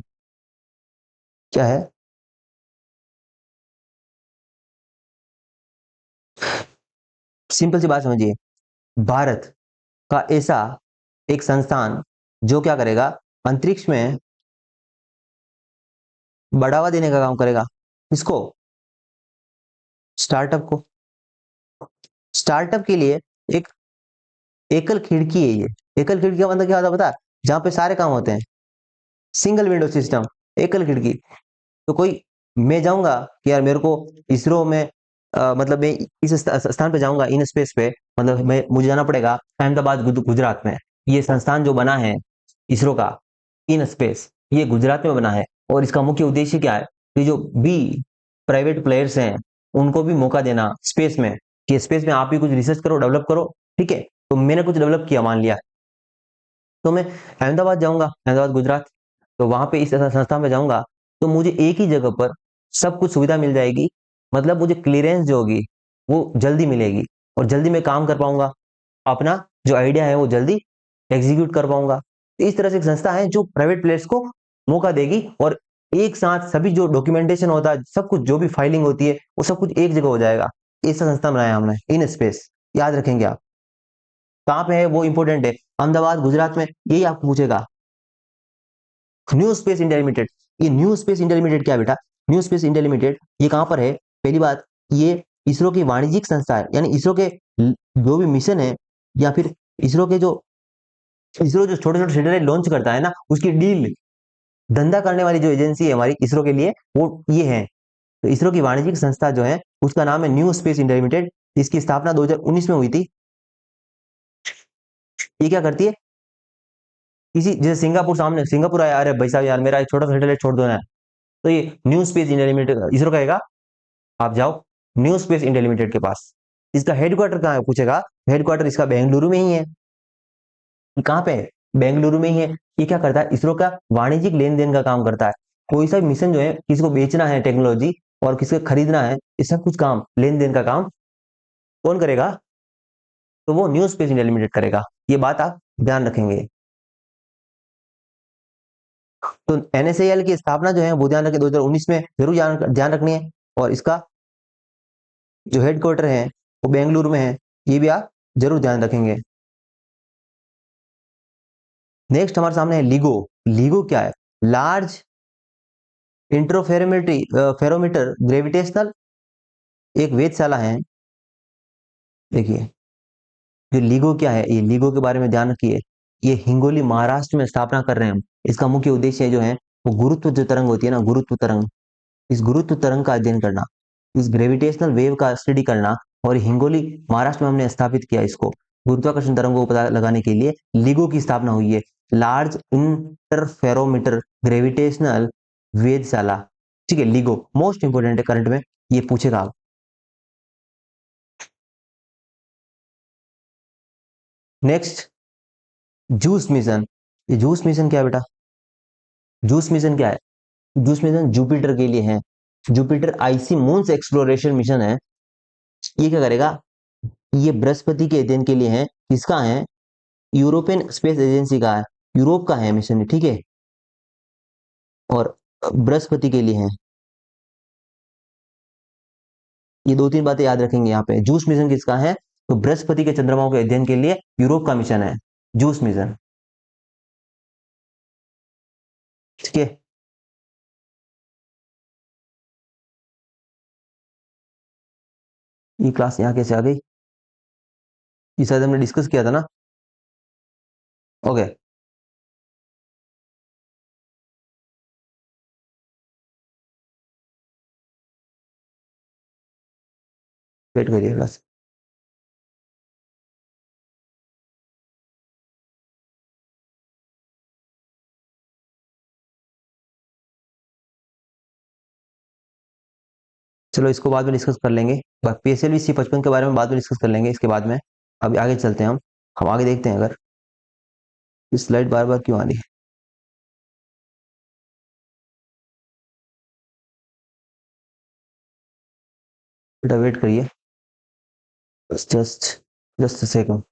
क्या है? सिंपल सी बात समझिए, भारत का ऐसा एक संस्थान जो क्या करेगा, अंतरिक्ष में बढ़ावा देने का काम करेगा। किसको? स्टार्टअप को। स्टार्टअप के लिए एक एकल खिड़की है ये। एकल खिड़की का मतलब क्या होता है पता है? जहां पे सारे काम होते हैं, सिंगल विंडो सिस्टम, एकल खिड़की। तो कोई, मैं जाऊंगा कि यार मेरे को इसरो में मतलब मैं इस स्थान पे जाऊंगा, इन स्पेस पे, मतलब मैं मुझे जाना पड़ेगा अहमदाबाद गुजरात में। ये संस्थान जो बना है इसरो का, इन स्पेस, ये गुजरात में बना है। और इसका मुख्य उद्देश्य क्या है कि जो भी प्राइवेट प्लेयर्स हैं उनको भी मौका देना स्पेस में, कि स्पेस में आप भी कुछ रिसर्च करो, डेवलप करो, ठीक है। तो मैंने कुछ डेवलप किया मान लिया, तो मैं अहमदाबाद जाऊंगा, अहमदाबाद गुजरात, तो वहां पे इस संस्था में जाऊंगा, तो मुझे एक ही जगह पर सब कुछ सुविधा मिल जाएगी। मतलब मुझे क्लियरेंस जो होगी वो जल्दी मिलेगी, और जल्दी मैं काम कर पाऊंगा, अपना जो आइडिया है वो जल्दी एग्जीक्यूट कर पाऊंगा। तो इस तरह से एक संस्था है जो प्राइवेट प्लेयर्स को मौका देगी, और एक साथ सभी जो डॉक्यूमेंटेशन होता है, सब कुछ जो भी फाइलिंग होती है, वो सब कुछ एक जगह हो जाएगा। ऐसा संस्था बनाया हमने, इन स्पेस, याद रखेंगे आप। कहाँ पे है वो इंपॉर्टेंट है, अहमदाबाद गुजरात में, यही आपको पूछेगा। न्यू स्पेस इंडिया लिमिटेड, ये न्यू स्पेस इंडिया लिमिटेड क्या है बेटा? न्यू स्पेस इंडिया लिमिटेड ये कहां पर है? पहली बात, ये इसरो की वाणिज्यिक संस्था है, यानी इसरो के जो भी मिशन है, या फिर इसरो के जो इसरो जो छोटे छोटे सैटेलाइट लॉन्च करता है ना, उसकी डील, धंधा करने वाली जो एजेंसी है हमारी इसरो के लिए, वो ये है। तो इसरो की वाणिज्यिक संस्था जो है उसका नाम है न्यू स्पेस इंडिया लिमिटेड। इसकी स्थापना 2019 में हुई थी। ये क्या करती है, किसी जैसे सिंगापुर, सामने सिंगापुर आया, अरे भाई साहब यार मेरा एक छोटा सा सैटेलाइट छोड़ दो ना, तो ये new space India limited ISRO कहेगा, आप जाओ न्यू स्पेस इंडिया लिमिटेड के पास। इसका हेडक्वार्टर कहाँ है पूछेगा, हेडक्वार्टर इसका बेंगलुरु में ही है। कहाँ पे है? बेंगलुरु में ही है। ये क्या करता है, इसरो का वाणिज्यिक लेन देन का काम करता है। कोई सा मिशन जो है, किसी को बेचना है टेक्नोलॉजी, और किसी को खरीदना है, ये सब कुछ काम, लेन देन का काम कौन करेगा? तो वो न्यू स्पेस इंडिया लिमिटेड करेगा। ये बात आप ध्यान रखेंगे। तो NaCl की स्थापना जो है वो ध्यान रखें 2019 में जरूर ध्यान रखनी है, और इसका जो हेडक्वार्टर है वो बेंगलुरु में है, ये भी आप जरूर ध्यान रखेंगे। नेक्स्ट हमारे सामने है लिगो। लिगो क्या है? लार्ज इंट्रोफेरोमेट्री फेरोमीटर ग्रेविटेशनल एक वेधशाला है। देखिए, जो लिगो क्या है, ये लिगो के बारे में ध्यान रखिए। ये हिंगोली महाराष्ट्र में स्थापना कर रहे हैं हम। इसका मुख्य उद्देश्य जो है वो गुरुत्व जो तरंग होती है ना, गुरुत्व तरंग, इस गुरुत्व तरंग का अध्ययन करना, इस ग्रेविटेशनल वेव का स्टडी करना, और हिंगोली महाराष्ट्र में हमने स्थापित किया इसको। गुरुत्वाकर्षण तरंगों को पता लगाने के लिए लिगो की स्थापना हुई है, लार्ज इंटरफेरोमीटर ग्रेविटेशनल वेधशाला। ठीक है, लिगो मोस्ट इंपोर्टेंट है, करंट में ये पूछेगा आप। Next, juice mission. ये जूस मिशन क्या है बेटा? जूस मिशन क्या है? जूस मिशन जुपिटर के लिए है। Jupiter IC moons exploration mission है। ये क्या करेगा? ये बृहस्पति के अध्ययन के लिए है। किसका है? यूरोपियन स्पेस एजेंसी का है, यूरोप का है मिशन, ठीक है, और बृहस्पति के लिए है। ये दो तीन बातें याद रखेंगे यहाँ पे। जूस मिशन किसका है? तो बृहस्पति के चंद्रमाओं के अध्ययन के लिए यूरोप का मिशन है जूस मिशन। ठीक है, ये क्लास यहाँ कैसे आ गई? ये शायद हमने डिस्कस किया था ना। ओके, वेट करिए क्लास। चलो इसको बाद में डिस्कस कर लेंगे। PSLV C55 के बारे में बाद में डिस्कस कर लेंगे इसके बाद में। अभी आगे चलते हैं हम आगे देखते हैं। अगर इस स्लाइड बार बार क्यों आ रही है? बेटा वेट करिए, जस्ट जस्ट सेकंड।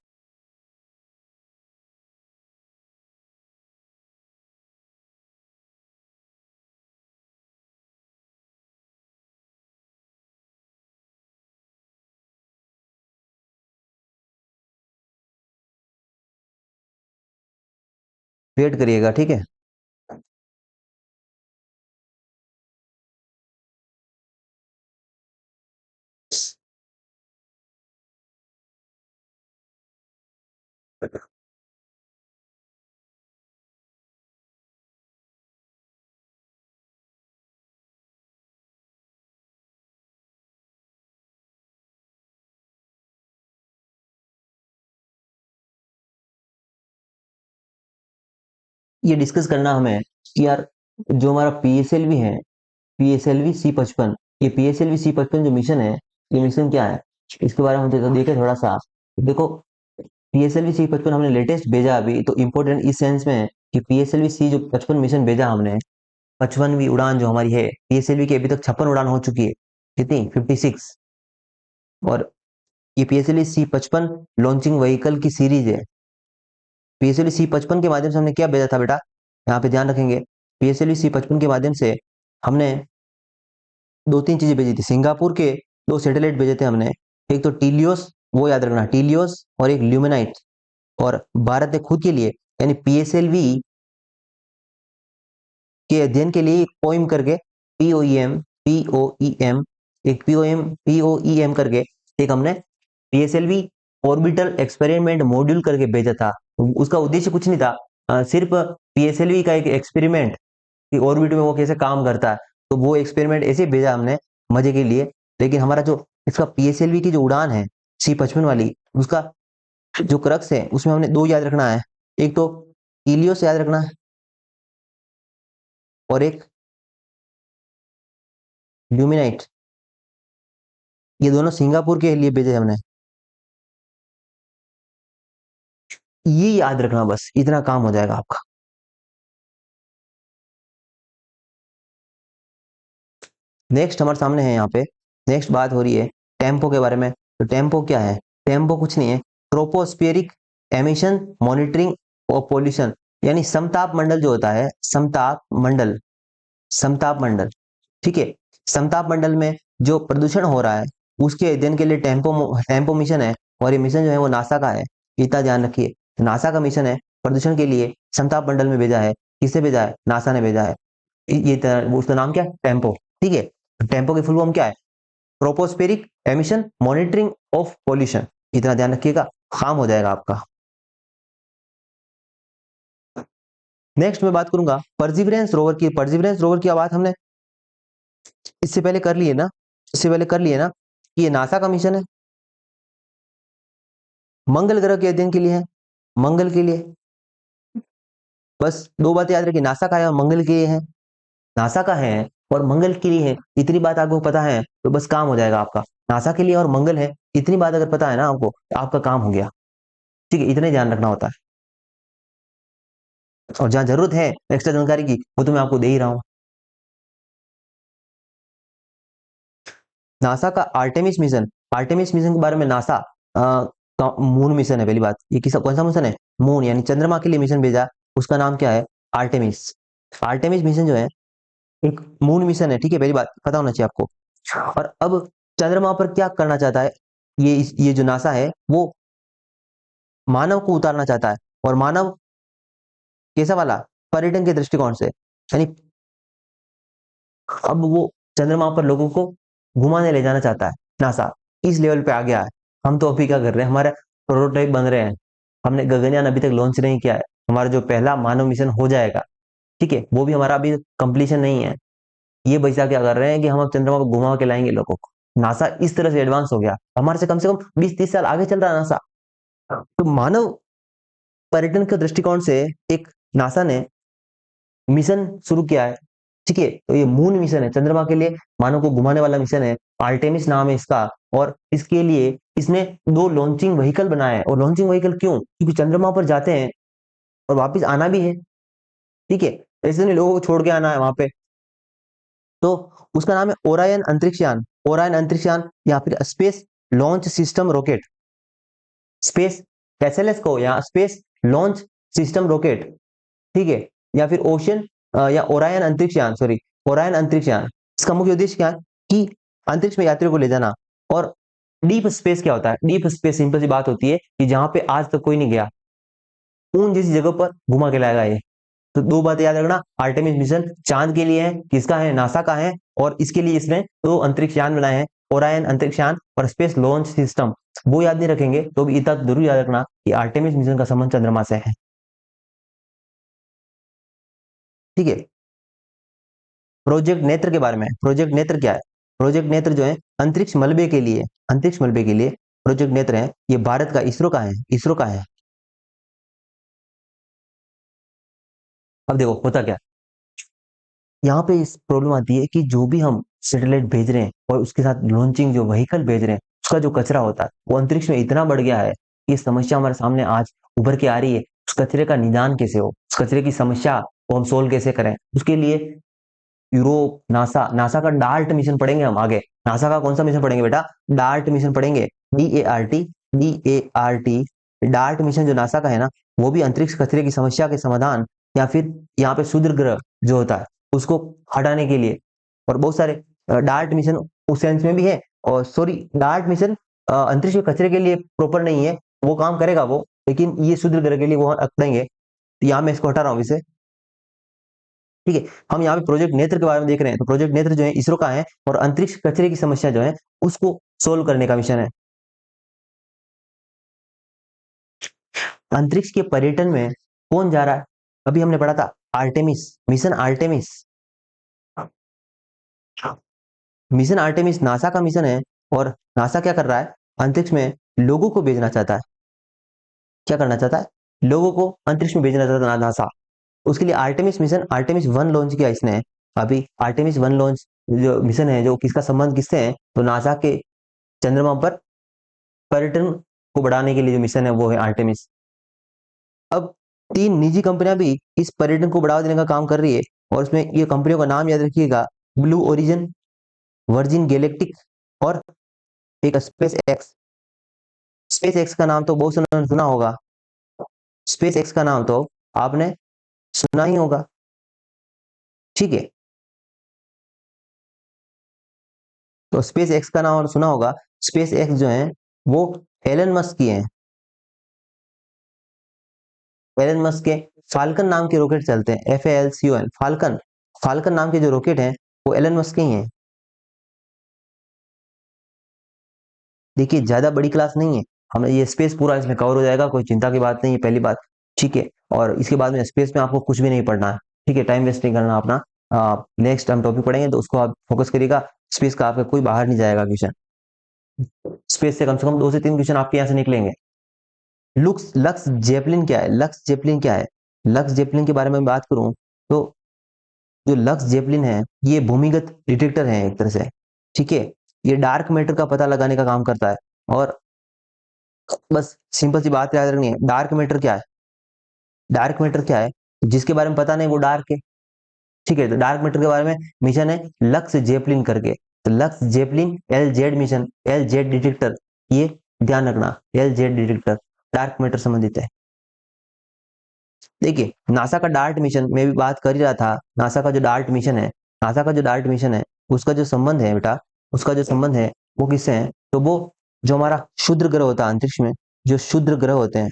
वेट करिएगा, ठीक है। ये डिस्कस करना हमें कि यार जो हमारा PSLV है, PSLV C55, ये PSLV C55 जो मिशन है, ये मिशन क्या है इसके बारे में हम तो देखें थोड़ा सा। देखो, PSLV C55 हमने लेटेस्ट भेजा अभी, तो इम्पोर्टेंट इस सेंस में है कि PSLV C जो 55 मिशन भेजा हमने, 55वीं उड़ान जो हमारी है, PSLV की अभी तक 56 उड़ान हो चुकी है। कितनी? 56। और ये PSLV C55 लॉन्चिंग व्हीकल की सीरीज है। PSLV C55 के माध्यम से हमने क्या भेजा था बेटा, यहाँ पे ध्यान रखेंगे। PSLV C55 के माध्यम से हमने दो तीन चीजें भेजी थी। सिंगापुर के दो सैटेलाइट भेजे थे हमने, एक तो टीलियोस, वो याद रखना, टीलियोस, और एक ल्यूमिनाइट। और भारत ने खुद के लिए यानी PSLV के अध्ययन के लिए एक पोइम करके, POEM, एक POEM करके एक हमने PSLV ऑर्बिटल एक्सपेरिमेंट मॉड्यूल करके भेजा था। उसका उद्देश्य कुछ नहीं था, सिर्फ PSLV का एक एक्सपेरिमेंट कि ऑर्बिट में वो कैसे काम करता है, तो वो एक्सपेरिमेंट ऐसे भेजा हमने मजे के लिए। लेकिन हमारा जो इसका PSLV की जो उड़ान है C55 वाली, उसका जो क्रक्स है उसमें हमने दो याद रखना है। एक तो इलियोस याद रखना है, और एक ल्यूमिनाइट। ये दोनों सिंगापुर के लिए भेजे हमने। ये याद रखना, बस इतना काम हो जाएगा आपका। नेक्स्ट हमारे सामने है यहाँ पे, नेक्स्ट बात हो रही है टेम्पो के बारे में। तो टेम्पो क्या है? टेम्पो कुछ नहीं है, ट्रोपोस्फेरिक एमिशन मॉनिटरिंग और पोल्यूशन। यानी समताप मंडल जो होता है, समताप मंडल, समताप मंडल, ठीक है, समताप मंडल में जो प्रदूषण हो रहा है उसके अध्ययन के लिए टेम्पो टेम्पो मिशन है, और ये मिशन जो है वो नासा का है, इतना ध्यान रखिए। नासा का मिशन है, प्रदूषण के लिए समताप मंडल में भेजा है। किससे भेजा है? नासा ने भेजा है। उसका नाम क्या है? टेम्पो, ठीक है। टेम्पो की फुल फॉर्म क्या है? Tropospheric emission monitoring of pollution, इतना ध्यान रखिएगा, काम हो जाएगा आपका। नेक्स्ट मैं बात करूंगा परसिवरेंस रोवर की। परसिवरेंस रोवर की बात हमने इससे पहले कर लिए ना, इससे पहले कर लिए ना, कि ये नासा का मिशन है, मंगल ग्रह के अध्ययन के लिए है, मंगल के लिए। बस दो बातें याद रखिए, नासा का है और मंगल के लिए है, नासा का है और मंगल के लिए है, इतनी बात आपको पता है तो बस काम हो जाएगा आपका। नासा के लिए और मंगल है, इतनी बात अगर पता है ना आपको, तो आपका काम हो गया, ठीक है, इतना ही ध्यान रखना होता है। और जहां जरूरत है एक्स्ट्रा जानकारी की, वो तो मैं आपको दे ही रहा हूँ। नासा का आर्टेमिस मिशन, आर्टेमिस मिशन के बारे में, नासा का मून मिशन है, पहली बात, ये किस कौन सा मिशन है? मून यानी चंद्रमा के लिए मिशन भेजा, उसका नाम क्या है? आर्टेमिस। आर्टेमिस मिशन जो है एक मून मिशन है, ठीक है, पहली बात पता होना चाहिए आपको। और अब चंद्रमा पर क्या करना चाहता है ये जो नासा है, वो मानव को उतारना चाहता है, और मानव कैसा वाला? पर्यटन के दृष्टिकोण से, यानी अब वो चंद्रमा पर लोगों को घुमाने ले जाना चाहता है नासा, इस लेवल पे आ गया है। हम तो अभी क्या कर रहे हैं, हमारे प्रोटोटाइप बन रहे हैं, हमने गगनयान अभी तक लॉन्च नहीं किया है, हमारा जो पहला मानव मिशन हो जाएगा, ठीक है, वो भी हमारा अभी कंप्लीशन नहीं है। ये बच्चा क्या कर रहे हैं कि हम अब चंद्रमा को घुमा के लाएंगे लोगों को। नासा इस तरह से एडवांस हो गया, हमारे से कम 20-30 साल आगे चल रहा है नासा। तो मानव पर्यटन के दृष्टिकोण से एक नासा ने मिशन शुरू किया है, ठीक है, तो ये मून मिशन है, चंद्रमा के लिए मानव को घुमाने वाला मिशन है, आर्टेमिस नाम है इसका। और इसके लिए इसने दो लॉन्चिंग व्हीकल बनाए हैं। और लॉन्चिंग व्हीकल क्यों? क्योंकि चंद्रमा पर जाते हैं और वापस आना भी है, ठीक है, ऐसे नहीं लोगों को छोड़ के आना है वहां पे। तो उसका नाम है ओरायन अंतरिक्षयान, ओरायन अंतरिक्षयान, या फिर space launch system rocket, space SLS को या स्पेस लॉन्च सिस्टम रॉकेट, ठीक है, या फिर ओशन या ओरायन अंतरिक्षयान, सॉरी, ओरायन अंतरिक्षयान। इसका मुख्य उद्देश्य क्या है? कि अंतरिक्ष में यात्रियों को ले जाना। और डीप स्पेस क्या होता है? डीप स्पेस सिंपल सी बात होती है कि जहां पे आज तक कोई नहीं गया, उन जैसी जगह पर घुमा के लाएगा ये। तो दो बातें याद रखना, आर्टेमिस मिशन चांद के लिए है, किसका है? नासा का है, और इसके लिए इसने दो अंतरिक्ष यान बनाए हैं, ओरायन अंतरिक्ष यान और स्पेस लॉन्च सिस्टम। वो याद नहीं रखेंगे तो भी इतना जरूर याद रखना कि आर्टेमिस मिशन का संबंध चंद्रमा से है, ठीक है। प्रोजेक्ट नेत्र के बारे में, प्रोजेक्ट नेत्र क्या है? प्रोजेक्ट नेत्र जो है अंतरिक्ष मलबे के लिए, अंतरिक्ष मलबे के लिए प्रोजेक्ट नेत्र है, ये भारत का इसरो का है, इसरो का है। अब देखो होता क्या, यहाँ पे इस प्रॉब्लम आती है कि जो भी हम सैटेलाइट भेज रहे हैं और उसके साथ लॉन्चिंग जो व्हीकल भेज रहे हैं, उसका जो कचरा होता है वो अंतरिक्ष में इतना बढ़ गया है, ये समस्या हमारे सामने आज उभर के आ रही है। उस कचरे का निदान कैसे हो, उस कचरे की समस्या को हम सोल्व कैसे करें, उसके लिए यूरोप, नासा, नासा का डार्ट मिशन पढ़ेंगे हम आगे। नासा का कौन सा मिशन पढ़ेंगे बेटा? डार्ट मिशन पढ़ेंगे, DART, DART, डार्ट मिशन जो नासा का है ना, वो भी अंतरिक्ष कचरे की समस्या के समाधान, या फिर यहाँ पे क्षुद्र ग्रह जो होता है उसको हटाने के लिए। और बहुत सारे डार्ट मिशन उस सेंस में भी है, और सॉरी, डार्ट मिशन अंतरिक्ष के कचरे के लिए प्रॉपर नहीं है, वो काम करेगा वो, लेकिन ये क्षुद्र ग्रह के लिए वो रखेंगे। तो यहाँ मैं इसको हटा रहा हूँ इसे, ठीक है। हम यहाँ पे प्रोजेक्ट नेत्र के बारे में देख रहे हैं, तो प्रोजेक्ट नेत्र जो है इसरो का है, और अंतरिक्ष कचरे की समस्या जो है उसको सोल्व करने का मिशन है। अंतरिक्ष के पर्यटन में कौन जा रहा है? अभी हमने पढ़ा था Artemis mission, Artemis, mission Artemis NASA का मिशन है। और नासा क्या कर रहा है? अंतरिक्ष में लोगों को भेजना चाहता है। क्या करना चाहता है? लोगों को अंतरिक्ष में भेजना चाहता है नासा। उसके लिए आर्टेमिस मिशन, आर्टेमिस 1 लॉन्च किया इसने। अभी आर्टेमिस 1 लॉन्च जो मिशन है, जो किसका संबंध किससे है? तो नासा के चंद्रमा पर पर्यटन को बढ़ाने के लिए जो मिशन है वो है आर्टेमिस। अब 3 निजी कंपनियां भी इस पर्यटन को बढ़ावा देने का काम कर रही है, और उसमें ये कंपनियों का नाम याद रखिएगा, ब्लू ओरिजिन, वर्जिन गैलेक्टिक, और एक स्पेस एक्स। स्पेस एक्स का नाम तो बहुत सुना सुना होगा, स्पेस एक्स का नाम तो आपने सुना ही होगा, ठीक है। तो स्पेस एक्स का नाम और सुना होगा। स्पेस एक्स जो है वो एलन मस्क की है। एलन मस्क के फाल्कन नाम के रॉकेट चलते हैं, FALCON, फाल्कन। फाल्कन नाम के जो रॉकेट हैं वो एलन मस्क के ही हैं। देखिए ज्यादा बड़ी क्लास नहीं है, हमें ये स्पेस पूरा इसमें कवर हो जाएगा, कोई चिंता की बात नहीं है, पहली बात, ठीक है। और इसके बाद में स्पेस में आपको कुछ भी नहीं पढ़ना है, ठीक है, टाइम वेस्ट नहीं करना अपना। नेक्स्ट हम टॉपिक पढ़ेंगे तो उसको आप फोकस करिएगा। स्पेस का आपका कोई बाहर नहीं जाएगा क्वेश्चन। स्पेस से कम 2 से 3 क्वेश्चन आपके यहाँ से निकलेंगे। लक्स जेपलिन क्या है? लक्स जेपलिन क्या है? लक्स जेपलिन के बारे में बात करूं तो जो लक्स जेपलिन है ये भूमिगत डिटेक्टर है एक तरह से, ठीक है। ये डार्क मैटर का पता लगाने का काम करता है। और बस सिंपल सी बात याद रखनी है, डार्क मैटर क्या है? डार्क मैटर क्या है? जिसके बारे में पता नहीं वो डार्क है, ठीक है। तो डार्क मैटर के बारे में मिशन है लक्स जेपलिन करके। तो lux Zeppelin LZ mission, LZ detector, ये ध्यान रखना, LZ डिटेक्टर डार्क मैटर संबंधित है। देखिए नासा का डार्ट मिशन में भी बात कर ही रहा था। नासा का जो डार्ट मिशन है, नासा का जो डार्ट मिशन है उसका जो संबंध है बेटा, उसका जो संबंध है वो किससे है? तो वो जो हमारा क्षुद्र ग्रह होता है अंतरिक्ष में, जो क्षुद्र ग्रह होते हैं,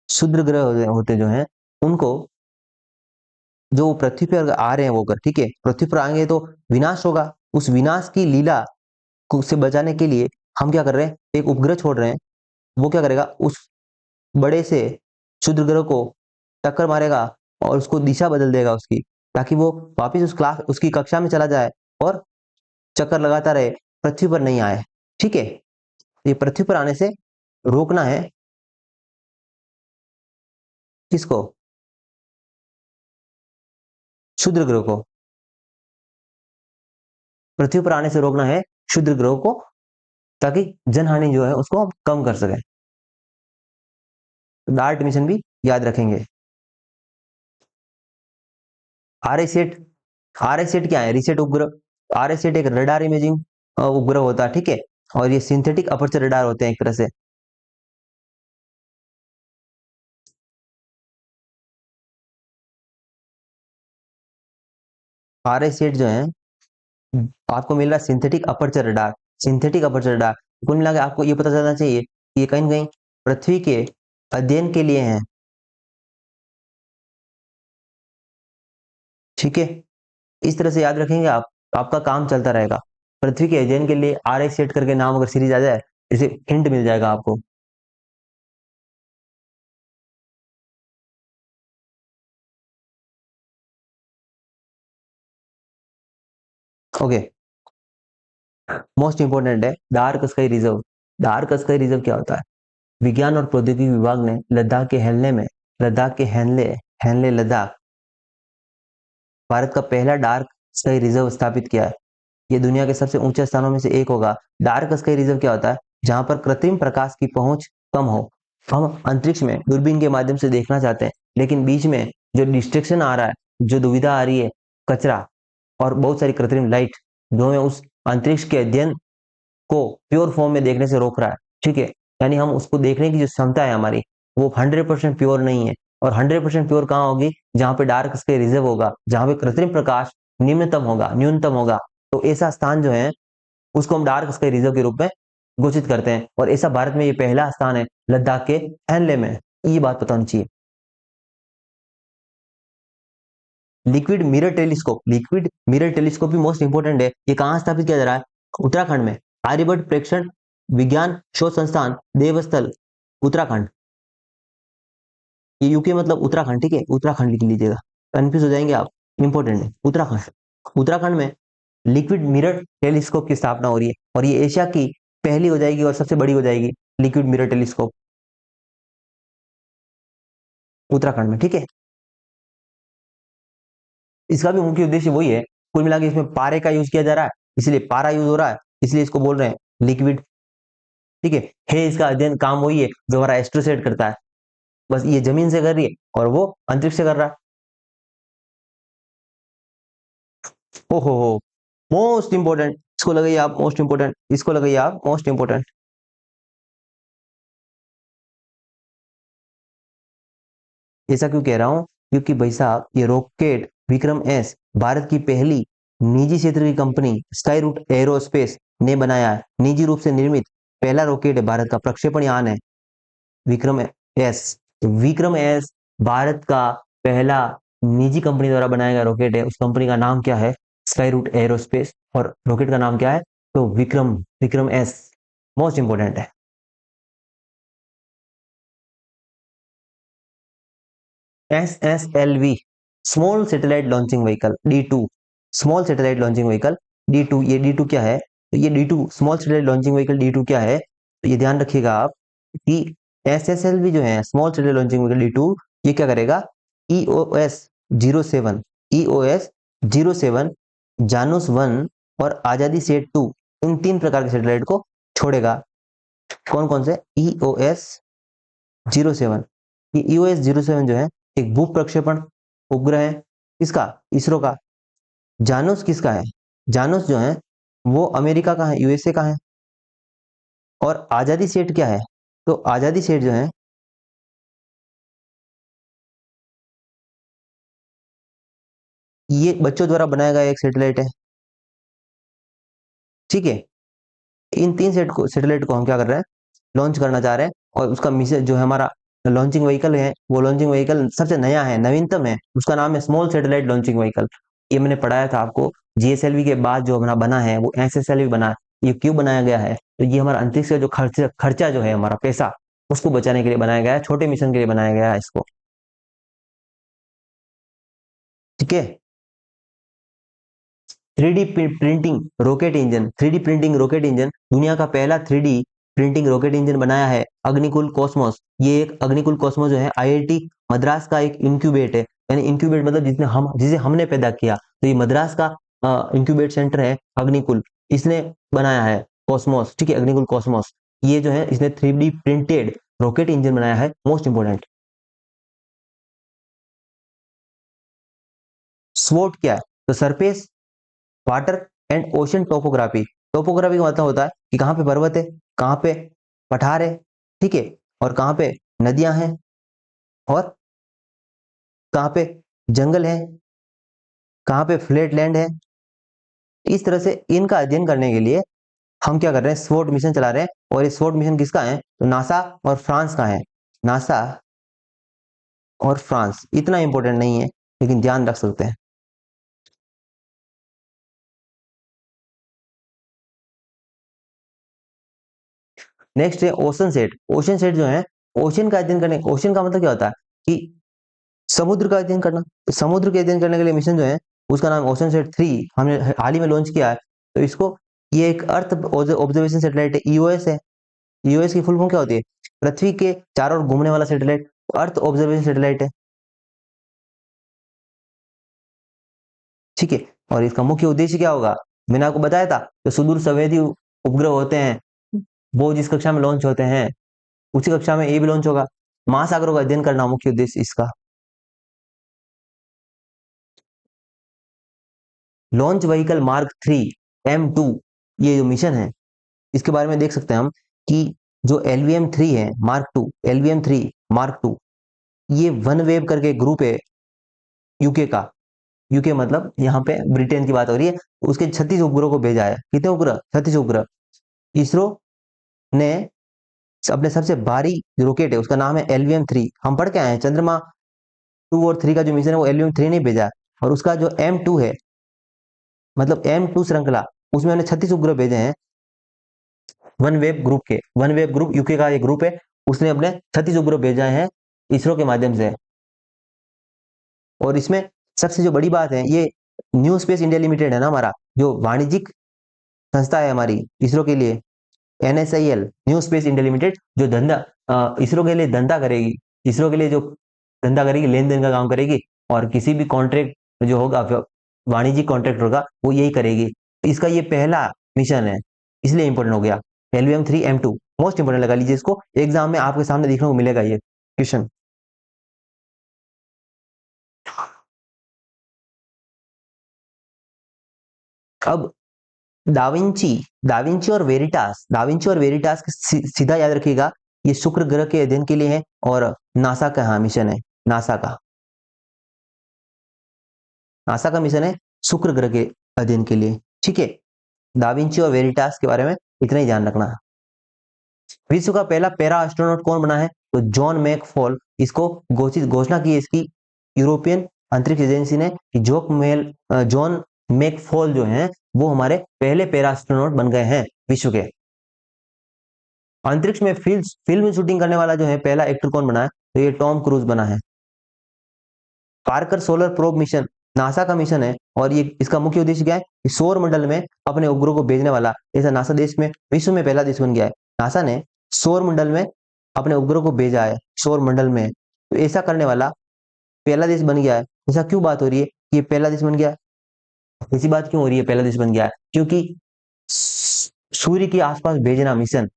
क्षुद्र ग्रह होते जो हैं उनको, जो पृथ्वी पर आ रहे हैं वो कर, ठीक है, पृथ्वी पर आएंगे तो विनाश होगा। उस विनाश की लीला को से बचाने के लिए हम क्या कर रहे हैं? एक उपग्रह छोड़ रहे हैं। वो क्या करेगा? उस बड़े से क्षुद्र ग्रह को टक्कर मारेगा और उसको दिशा बदल देगा उसकी, ताकि वो वापस उस क्लास उसकी कक्षा में चला जाए और चक्कर लगाता रहे, पृथ्वी पर नहीं आए, ठीक है। ये पृथ्वी पर आने से रोकना है किसको? क्षुद्र ग्रह को। पृथ्वी पर आने से रोकना है क्षुद्र ग्रह को, ताकि जनहानि जो है उसको हम कम कर सकें। डार्ट मिशन भी याद रखेंगे। Are I set, are I set क्या है? रिसेट उपग्रह। आर आई सेट एक रडार इमेजिंग उपग्रह होता है, ठीक है। और ये सिंथेटिक अपर्चर रडार होते हैं एक तरह से। आर आई सेट जो है आपको मिल रहा है synthetic aperture radar. Synthetic aperture radar कुल मिला के आपको ये पता चलना चाहिए कि ये कहीं ना कहीं पृथ्वी के अध्ययन के लिए है, ठीक है। इस तरह से याद रखेंगे आप, आपका काम चलता रहेगा। पृथ्वी के अध्ययन के लिए आर आई सेट करके नाम अगर सीरीज आ जाए, इसे हिंट मिल जाएगा आपको। ओके, मोस्ट इंपोर्टेंट है dark sky reserve. Dark sky reserve क्या होता है? विज्ञान और प्रौद्योगिकी विभाग ने लद्दाख के हेनले में, लद्दाख के हेनले, हेनले लद्दाख, भारत का पहला डार्क स्काई रिजर्व स्थापित किया है। ये दुनिया के सबसे ऊंचे स्थानों में से एक होगा। डार्क स्काई रिजर्व क्या होता है? जहां पर कृत्रिम प्रकाश की पहुंच कम हो। हम अंतरिक्ष में दूरबीन के माध्यम से देखना चाहते हैं, लेकिन बीच में जो डिस्ट्रक्शन आ रहा है, जो दुविधा आ रही है, कचरा और बहुत सारी कृत्रिम लाइट, जो हमें उस अंतरिक्ष के अध्ययन को प्योर फॉर्म में देखने से रोक रहा है, ठीक है। यानी हम उसको देखने की जो क्षमता है हमारी, वो 100% प्योर नहीं है। और 100% प्योर कहाँ होगी? जहां पे डार्क स्काई रिजर्व होगा, जहां पे कृत्रिम प्रकाश निम्नतम होगा, न्यूनतम होगा। तो ऐसा स्थान जो है उसको हम डार्क स्काई रिजर्व के रूप में घोषित करते हैं। और ऐसा भारत में ये पहला स्थान है, लद्दाख के हैनले में। ये बात पता होनी चाहिए। Liquid mirror telescope, liquid mirror telescope भी मोस्ट इंपोर्टेंट है। ये कहाँ स्थापित किया जा रहा है? उत्तराखंड में। आर्यभट्ट प्रेक्षण विज्ञान शोध संस्थान, देवस्थल, उत्तराखंड। ये यूके मतलब उत्तराखंड, ठीक है, उत्तराखंड लिख लीजिएगा, कंफ्यूज हो जाएंगे आप। इंपॉर्टेंट है उत्तराखंड। उत्तराखंड में लिक्विड मिरर टेलीस्कोप की स्थापना हो रही है, और ये एशिया की पहली हो जाएगी और सबसे बड़ी हो जाएगी लिक्विड मिरर टेलीस्कोप, उत्तराखंड में, ठीक है। इसका भी मुख्य उद्देश्य वही है। कुल मिला के इसमें पारे का यूज किया जा रहा है, इसलिए पारा यूज हो रहा है, इसलिए इसको बोल रहे हैं लिक्विड, ठीक है। इसका अध्ययन काम वही है जो हमारा एस्ट्रोसेट करता है। बस ये जमीन से कर रही है और वो अंतरिक्ष से कर रहा है। ओहो हो, मोस्ट इंपोर्टेंट, इसको लगाइए आप मोस्ट इंपोर्टेंट, इसको लगाइए आप मोस्ट इंपोर्टेंट। ऐसा क्यों कह रहा हूं? क्योंकि भाई साहब ये रॉकेट विक्रम एस भारत की पहली निजी क्षेत्र की कंपनी स्काई रूट एरोस्पेस ने बनाया है। निजी रूप से निर्मित पहला रॉकेट है भारत का, प्रक्षेपण यान है विक्रम एस। तो विक्रम एस भारत का पहला निजी कंपनी द्वारा बनाया गया रॉकेट है। उस कंपनी का नाम क्या है? Skyroot aerospace. और रॉकेट का नाम क्या है? तो Vikram, Vikram S most important है। SSLV small satellite launching vehicle D2, small satellite launching vehicle D2। ये D2 क्या है? तो ये D2 small satellite launching vehicle D2 क्या है? तो ये ध्यान रखिएगा आप कि SSLV जो है small satellite launching vehicle D2, ये क्या करेगा? EOS-07, EOS-07, जानुस 1 और आजादी सेट 2, इन तीन प्रकार के सैटेलाइट को छोड़ेगा। कौन कौन से? EOS-07, ये EOS-07 जो है एक भू प्रक्षेपण उपग्रह है। किसका? इसरो का। जानुस किसका है? जानुस जो है वो अमेरिका का है, यूएसए का है। और आजादी सेट क्या है? तो आजादी सेट जो है ये बच्चों द्वारा बनाया गया एक सैटेलाइट है। ठीक है, इन तीन सैटेलाइट को हम क्या कर रहे हैं? लॉन्च करना चाह रहे हैं। और उसका मिशन जो है हमारा लॉन्चिंग व्हीकल है, वो लॉन्चिंग व्हीकल सबसे नया है, नवीनतम है। उसका नाम है स्मॉल सैटेलाइट लॉन्चिंग व्हीकल। ये मैंने पढ़ाया था आपको। जीएसएलवी के बाद जो हमारा बना है वो एसएसएलवी बना है। ये क्यों बनाया गया है? तो ये हमारा अंतरिक्ष का जो खर्चा जो है हमारा पैसा, उसको बचाने के लिए बनाया गया है, छोटे मिशन के लिए बनाया गया है इसको। ठीक है। 3D printing rocket engine, 3D printing rocket engine, दुनिया का पहला 3D प्रिंटिंग रॉकेट इंजन बनाया है अग्निकुल कॉस्मोस। ये एक अग्निकुल कॉस्मोस जो है आईआईटी मद्रास का एक इंक्यूबेट है। यानी इंक्यूबेट मतलब जिसे हमने पैदा किया। तो ये मद्रास का इंक्यूबेट सेंटर है अग्निकुल, इसने बनाया है कॉस्मोस। ठीक है, अग्निकुल कॉस्मोस। ये जो है इसने 3D प्रिंटेड रॉकेट इंजन बनाया है, मोस्ट इंपोर्टेंट। स्वोट क्या है? तो surface water and ocean topography. Topography का मतलब होता है कि कहाँ पे पर्वत है, कहाँ पे पठार है, ठीक है, और कहाँ पे नदियां हैं, और कहाँ पे जंगल है, कहाँ पे फ्लैट लैंड है। इस तरह से इनका अध्ययन करने के लिए हम क्या कर रहे हैं? स्वोट मिशन चला रहे हैं। और ये स्वोट मिशन किसका है? तो नासा और फ्रांस का है। नासा और फ्रांस, इतना इंपॉर्टेंट नहीं है लेकिन ध्यान रख सकते हैं। नेक्स्ट है ओशन सेट। ओशन सेट जो है ओशन का अध्ययन करने, ओशन का मतलब क्या होता है कि समुद्र का अध्ययन करना। तो समुद्र के अध्ययन करने के लिए मिशन जो है उसका नाम ओशन सेट 3 हमने हाल ही में लॉन्च किया है। तो इसको, ये एक अर्थ ऑब्जर्वेशन सैटेलाइट है, ईओएस है। ईओएस की फुल फॉर्म क्या होती है? पृथ्वी के चारों ओर घूमने वाला सैटेलाइट, अर्थ ऑब्जर्वेशन सैटेलाइट है। ठीक है, और इसका मुख्य उद्देश्य क्या होगा? मैंने आपको बताया था, तो सुदूर संवेदी उपग्रह होते हैं वो जिस कक्षा में लॉन्च होते हैं उसी कक्षा में ये भी लॉन्च होगा। महासागरों का अध्ययन करना मुख्य उद्देश्य इसका। लॉन्च व्हीकल मार्क 3 M2, ये जो मिशन है इसके बारे में देख सकते हैं हम कि जो LVM-3 है मार्क 2, LVM-3 मार्क 2, ये वन वेव करके ग्रुप है यूके का। यूके मतलब यहाँ पे ब्रिटेन की बात हो रही है। उसके 36 उपग्रह को भेजा है। कितने उपग्रह? 36 उपग्रह। इसरो ने अपने सबसे भारी जो रॉकेट है उसका नाम है LVM-3। हम पढ़ के आए हैं चंद्रमा 2 और 3 का जो मिशन है वो LVM-3 ने भेजा है। और उसका जो M2 है, मतलब M2 श्रृंखला, उसमें हमने 36 उपग्रह भेजे हैं वन वेब ग्रुप के। वन वेब ग्रुप यूके का एक ग्रुप है, उसने अपने 36 उपग्रह भेजा है इसरो के माध्यम से। और इसमें सबसे जो बड़ी बात है, ये न्यू स्पेस इंडिया लिमिटेड है ना, हमारा जो वाणिज्यिक संस्था है हमारी इसरो के लिए, NSIL new space India limited, जो धंधा इसरो के लिए धंधा करेगी, इसरो के लिए जो धंधा करेगी, लेन देन का काम करेगी। और किसी भी कॉन्ट्रैक्ट जो होगा, वाणिज्यिक कॉन्ट्रैक्ट होगा, वो यही करेगी। इसका ये पहला मिशन है, इसलिए इंपॉर्टेंट हो गया। LVM-3 M2 मोस्ट इंपोर्टेंट लगा लीजिए इसको, एग्जाम में आपके सामने देखने को मिलेगा ये क्वेश्चन। अब दाविंची, दाविंची और वेरिटास, दाविंची और वेरिटास सीधा याद रखिएगा, ये शुक्र ग्रह के अध्ययन के लिए है और नासा का हाँ मिशन है। नासा का। नासा का मिशन है शुक्र ग्रह के अध्ययन के लिए। ठीक है, दाविंची और वेरिटास के बारे में इतना ही ध्यान रखना। विश्व का पहला पैरा एस्ट्रोनॉट कौन बना है? तो जॉन मैकफॉल। इसको घोषणा की है इसकी यूरोपियन अंतरिक्ष एजेंसी ने कि जॉन मैकफॉल जो हैं वो हमारे पहले पैरा एस्ट्रोनॉट बन गए हैं विश्व के। अंतरिक्ष में फिल्म शूटिंग करने वाला जो है पहला एक्टर कौन बना है? तो ये टॉम क्रूज बना है। Parker solar probe mission NASA का मिशन है और ये इसका मुख्य उद्देश्य क्या है कि सौर मंडल में अपने उपग्रह को भेजने वाला ऐसा नासा देश में विश्व में पहला देश बन गया है। नासा ने सौर मंडल में अपने उपग्रह को भेजा है, सौर मंडल में। तो ऐसा करने वाला पहला देश बन गया है। ऐसा क्यों बात हो रही है कि ये पहला देश बन गया? ऐसी बात क्यों हो रही है पहला देश बन गया है? क्योंकि सूर्य के आसपास भेजना मिशन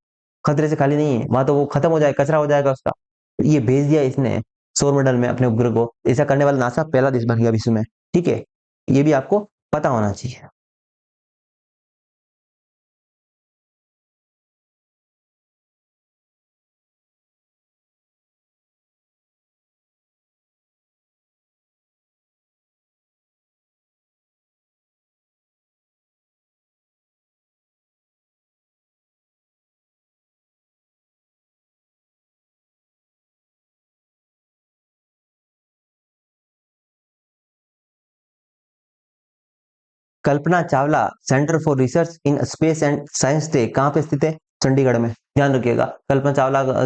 खतरे से खाली नहीं है। वहां तो वो खत्म हो जाए, कचरा हो जाएगा उसका। ये भेज दिया इसने सौर मंडल में अपने उपग्रह को। ऐसा करने वाला नासा पहला देश बन गया विश्व में। ठीक है, ये भी आपको पता होना चाहिए। Kalpana Chawla centre for research in space and science day कहाँ पे स्थित है? चंडीगढ़ में। ध्यान रखिएगा, कल्पना चावला का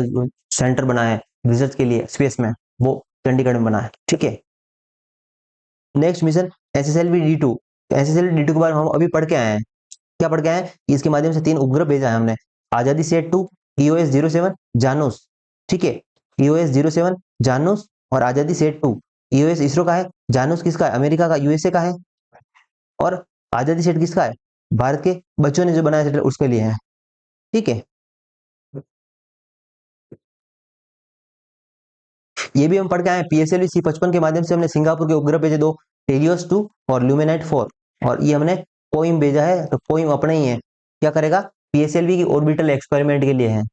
सेंटर बना है रिसर्च के लिए स्पेस में, वो चंडीगढ़ में बना है। ठीक है, नेक्स्ट मिशन SSLV-D2। SSLV-D2 के बारे में हम अभी पढ़ के आए हैं। क्या पढ़ के आए हैं? इसके माध्यम से 3 उपग्रह भेजा है हमने। आजादी सेट 2, EOS-07 जानूस। ठीक है, EOS-07 जानूस और आजादी सेट 2। EOS इसरो का है, जानूस किसका है? अमेरिका का, USA का है। और आजादी सेट किसका है? भारत के बच्चों ने जो बनाया सेट उसके लिए है। ठीक है, ये भी हम पढ़ के आए। PSLV C55 के माध्यम से हमने सिंगापुर के उपग्रह भेजे 2, टेलियोस 2 और ल्यूमिनाइट 4। और ये हमने पोइम भेजा है, तो पोइम अपना ही है। क्या करेगा? PSLV की ऑर्बिटल एक्सपेरिमेंट के लिए है।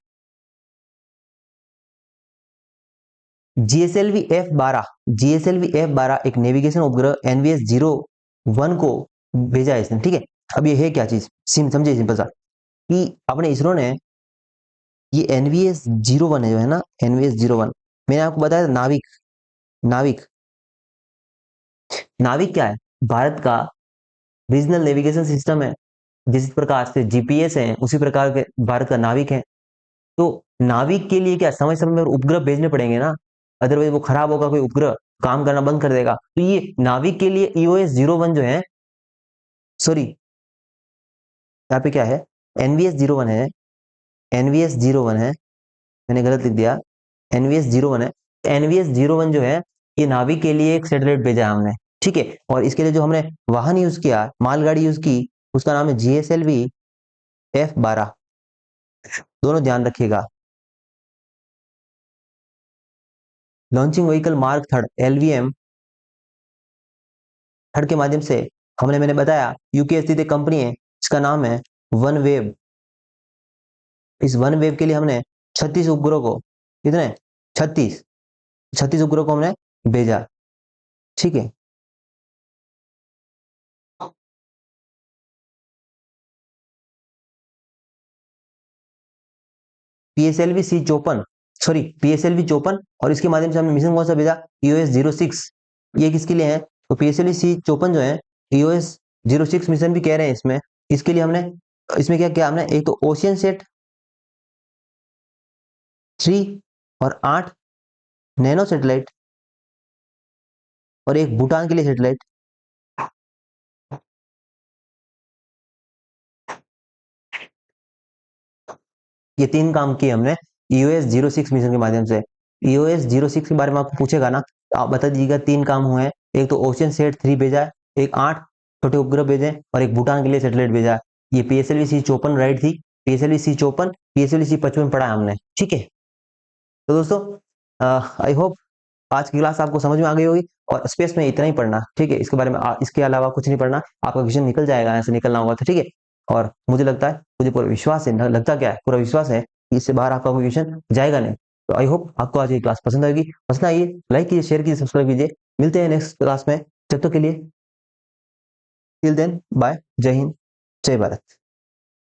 GSLV-F12 एक नेविगेशन उपग्रह NVS-01 को भेजा है इसने। ठीक है, अब ये है क्या चीज, समझिए सिंपल सा कि अपने इसरो ने ये NVS-01 है जो है ना, NVS-01 मैंने आपको बताया था नाविक। नाविक नाविक क्या है? भारत का रीजनल नेविगेशन सिस्टम है। जिस प्रकार से GPS है उसी प्रकार के भारत का नाविक है। तो नाविक के लिए क्या समय समय पर उपग्रह भेजने पड़ेंगे ना, अदरवाइज वो खराब होगा, कोई उपग्रह काम करना बंद कर देगा। तो ये नाविक के लिए EOS-01 जो है, सॉरी यहाँ पे क्या है, NVS-01 है। NVS-01 है, मैंने गलत लिख दिया। NVS-01 है। NVS-01 जो है ये नाविक के लिए एक सैटेलाइट भेजा है हमने। ठीक है, और इसके लिए जो हमने वाहन यूज किया, मालगाड़ी यूज की, उसका नाम है GSLV-F12। दोनों ध्यान रखिएगा। Launching vehicle mark third LVM-3 के माध्यम से मैंने बताया यूके स्थित एक कंपनी है इसका नाम है वन वेव। इस वन वेव के लिए हमने 36 उपग्रह को, कितने, 36 उपग्रह को हमने भेजा। ठीक है, PSLV-C54 और इसके माध्यम से हमने मिशन कौन सा भेजा? EOS-06। ये किसके लिए है? तो PSLV-C54 जो है EOS-06 मिशन भी कह रहे हैं इसमें। इसके लिए हमने, इसमें क्या क्या हमने, एक तो ओशियन सेट 3 और 8 नैनो सैटेलाइट और एक भूटान के लिए सैटेलाइट, ये 3 काम किए हमने EOS-06 मिशन के माध्यम से। EOS-06 के बारे में आपको पूछेगा ना, तो आप बता दीजिएगा 3 काम हुए हैं। एक तो ओशियन सेट 3 भेजा है, एक 8 छोटे उपग्रह भेजे और एक भूटान के लिए सैटेलाइट भेजा है। ये PSLV-C54 राइट थी। PSLV-C54 PSLV-C55 पढ़ा है हमने। ठीक है, तो दोस्तों आई होप आज की क्लास आपको समझ में आ गई होगी। और स्पेस में इतना ही पढ़ना, ठीक है, इसके बारे में इसके अलावा कुछ नहीं पढ़ना। आपका विजन निकल जाएगा, ऐसे निकलना होगा तो। ठीक है, और मुझे लगता है, मुझे पूरा विश्वास है, लगता क्या है, पूरा विश्वास है कि इससे बाहर आपका कोई क्वेश्चन जाएगा नहीं। तो आई होप आपको आज ये क्लास पसंद आएगी। पसंद आइए लाइक कीजिए, शेयर कीजिए, सब्सक्राइब कीजिए। मिलते हैं नेक्स्ट क्लास में, जब तक के लिए टिल देन बाय, जय हिंद, जय भारत।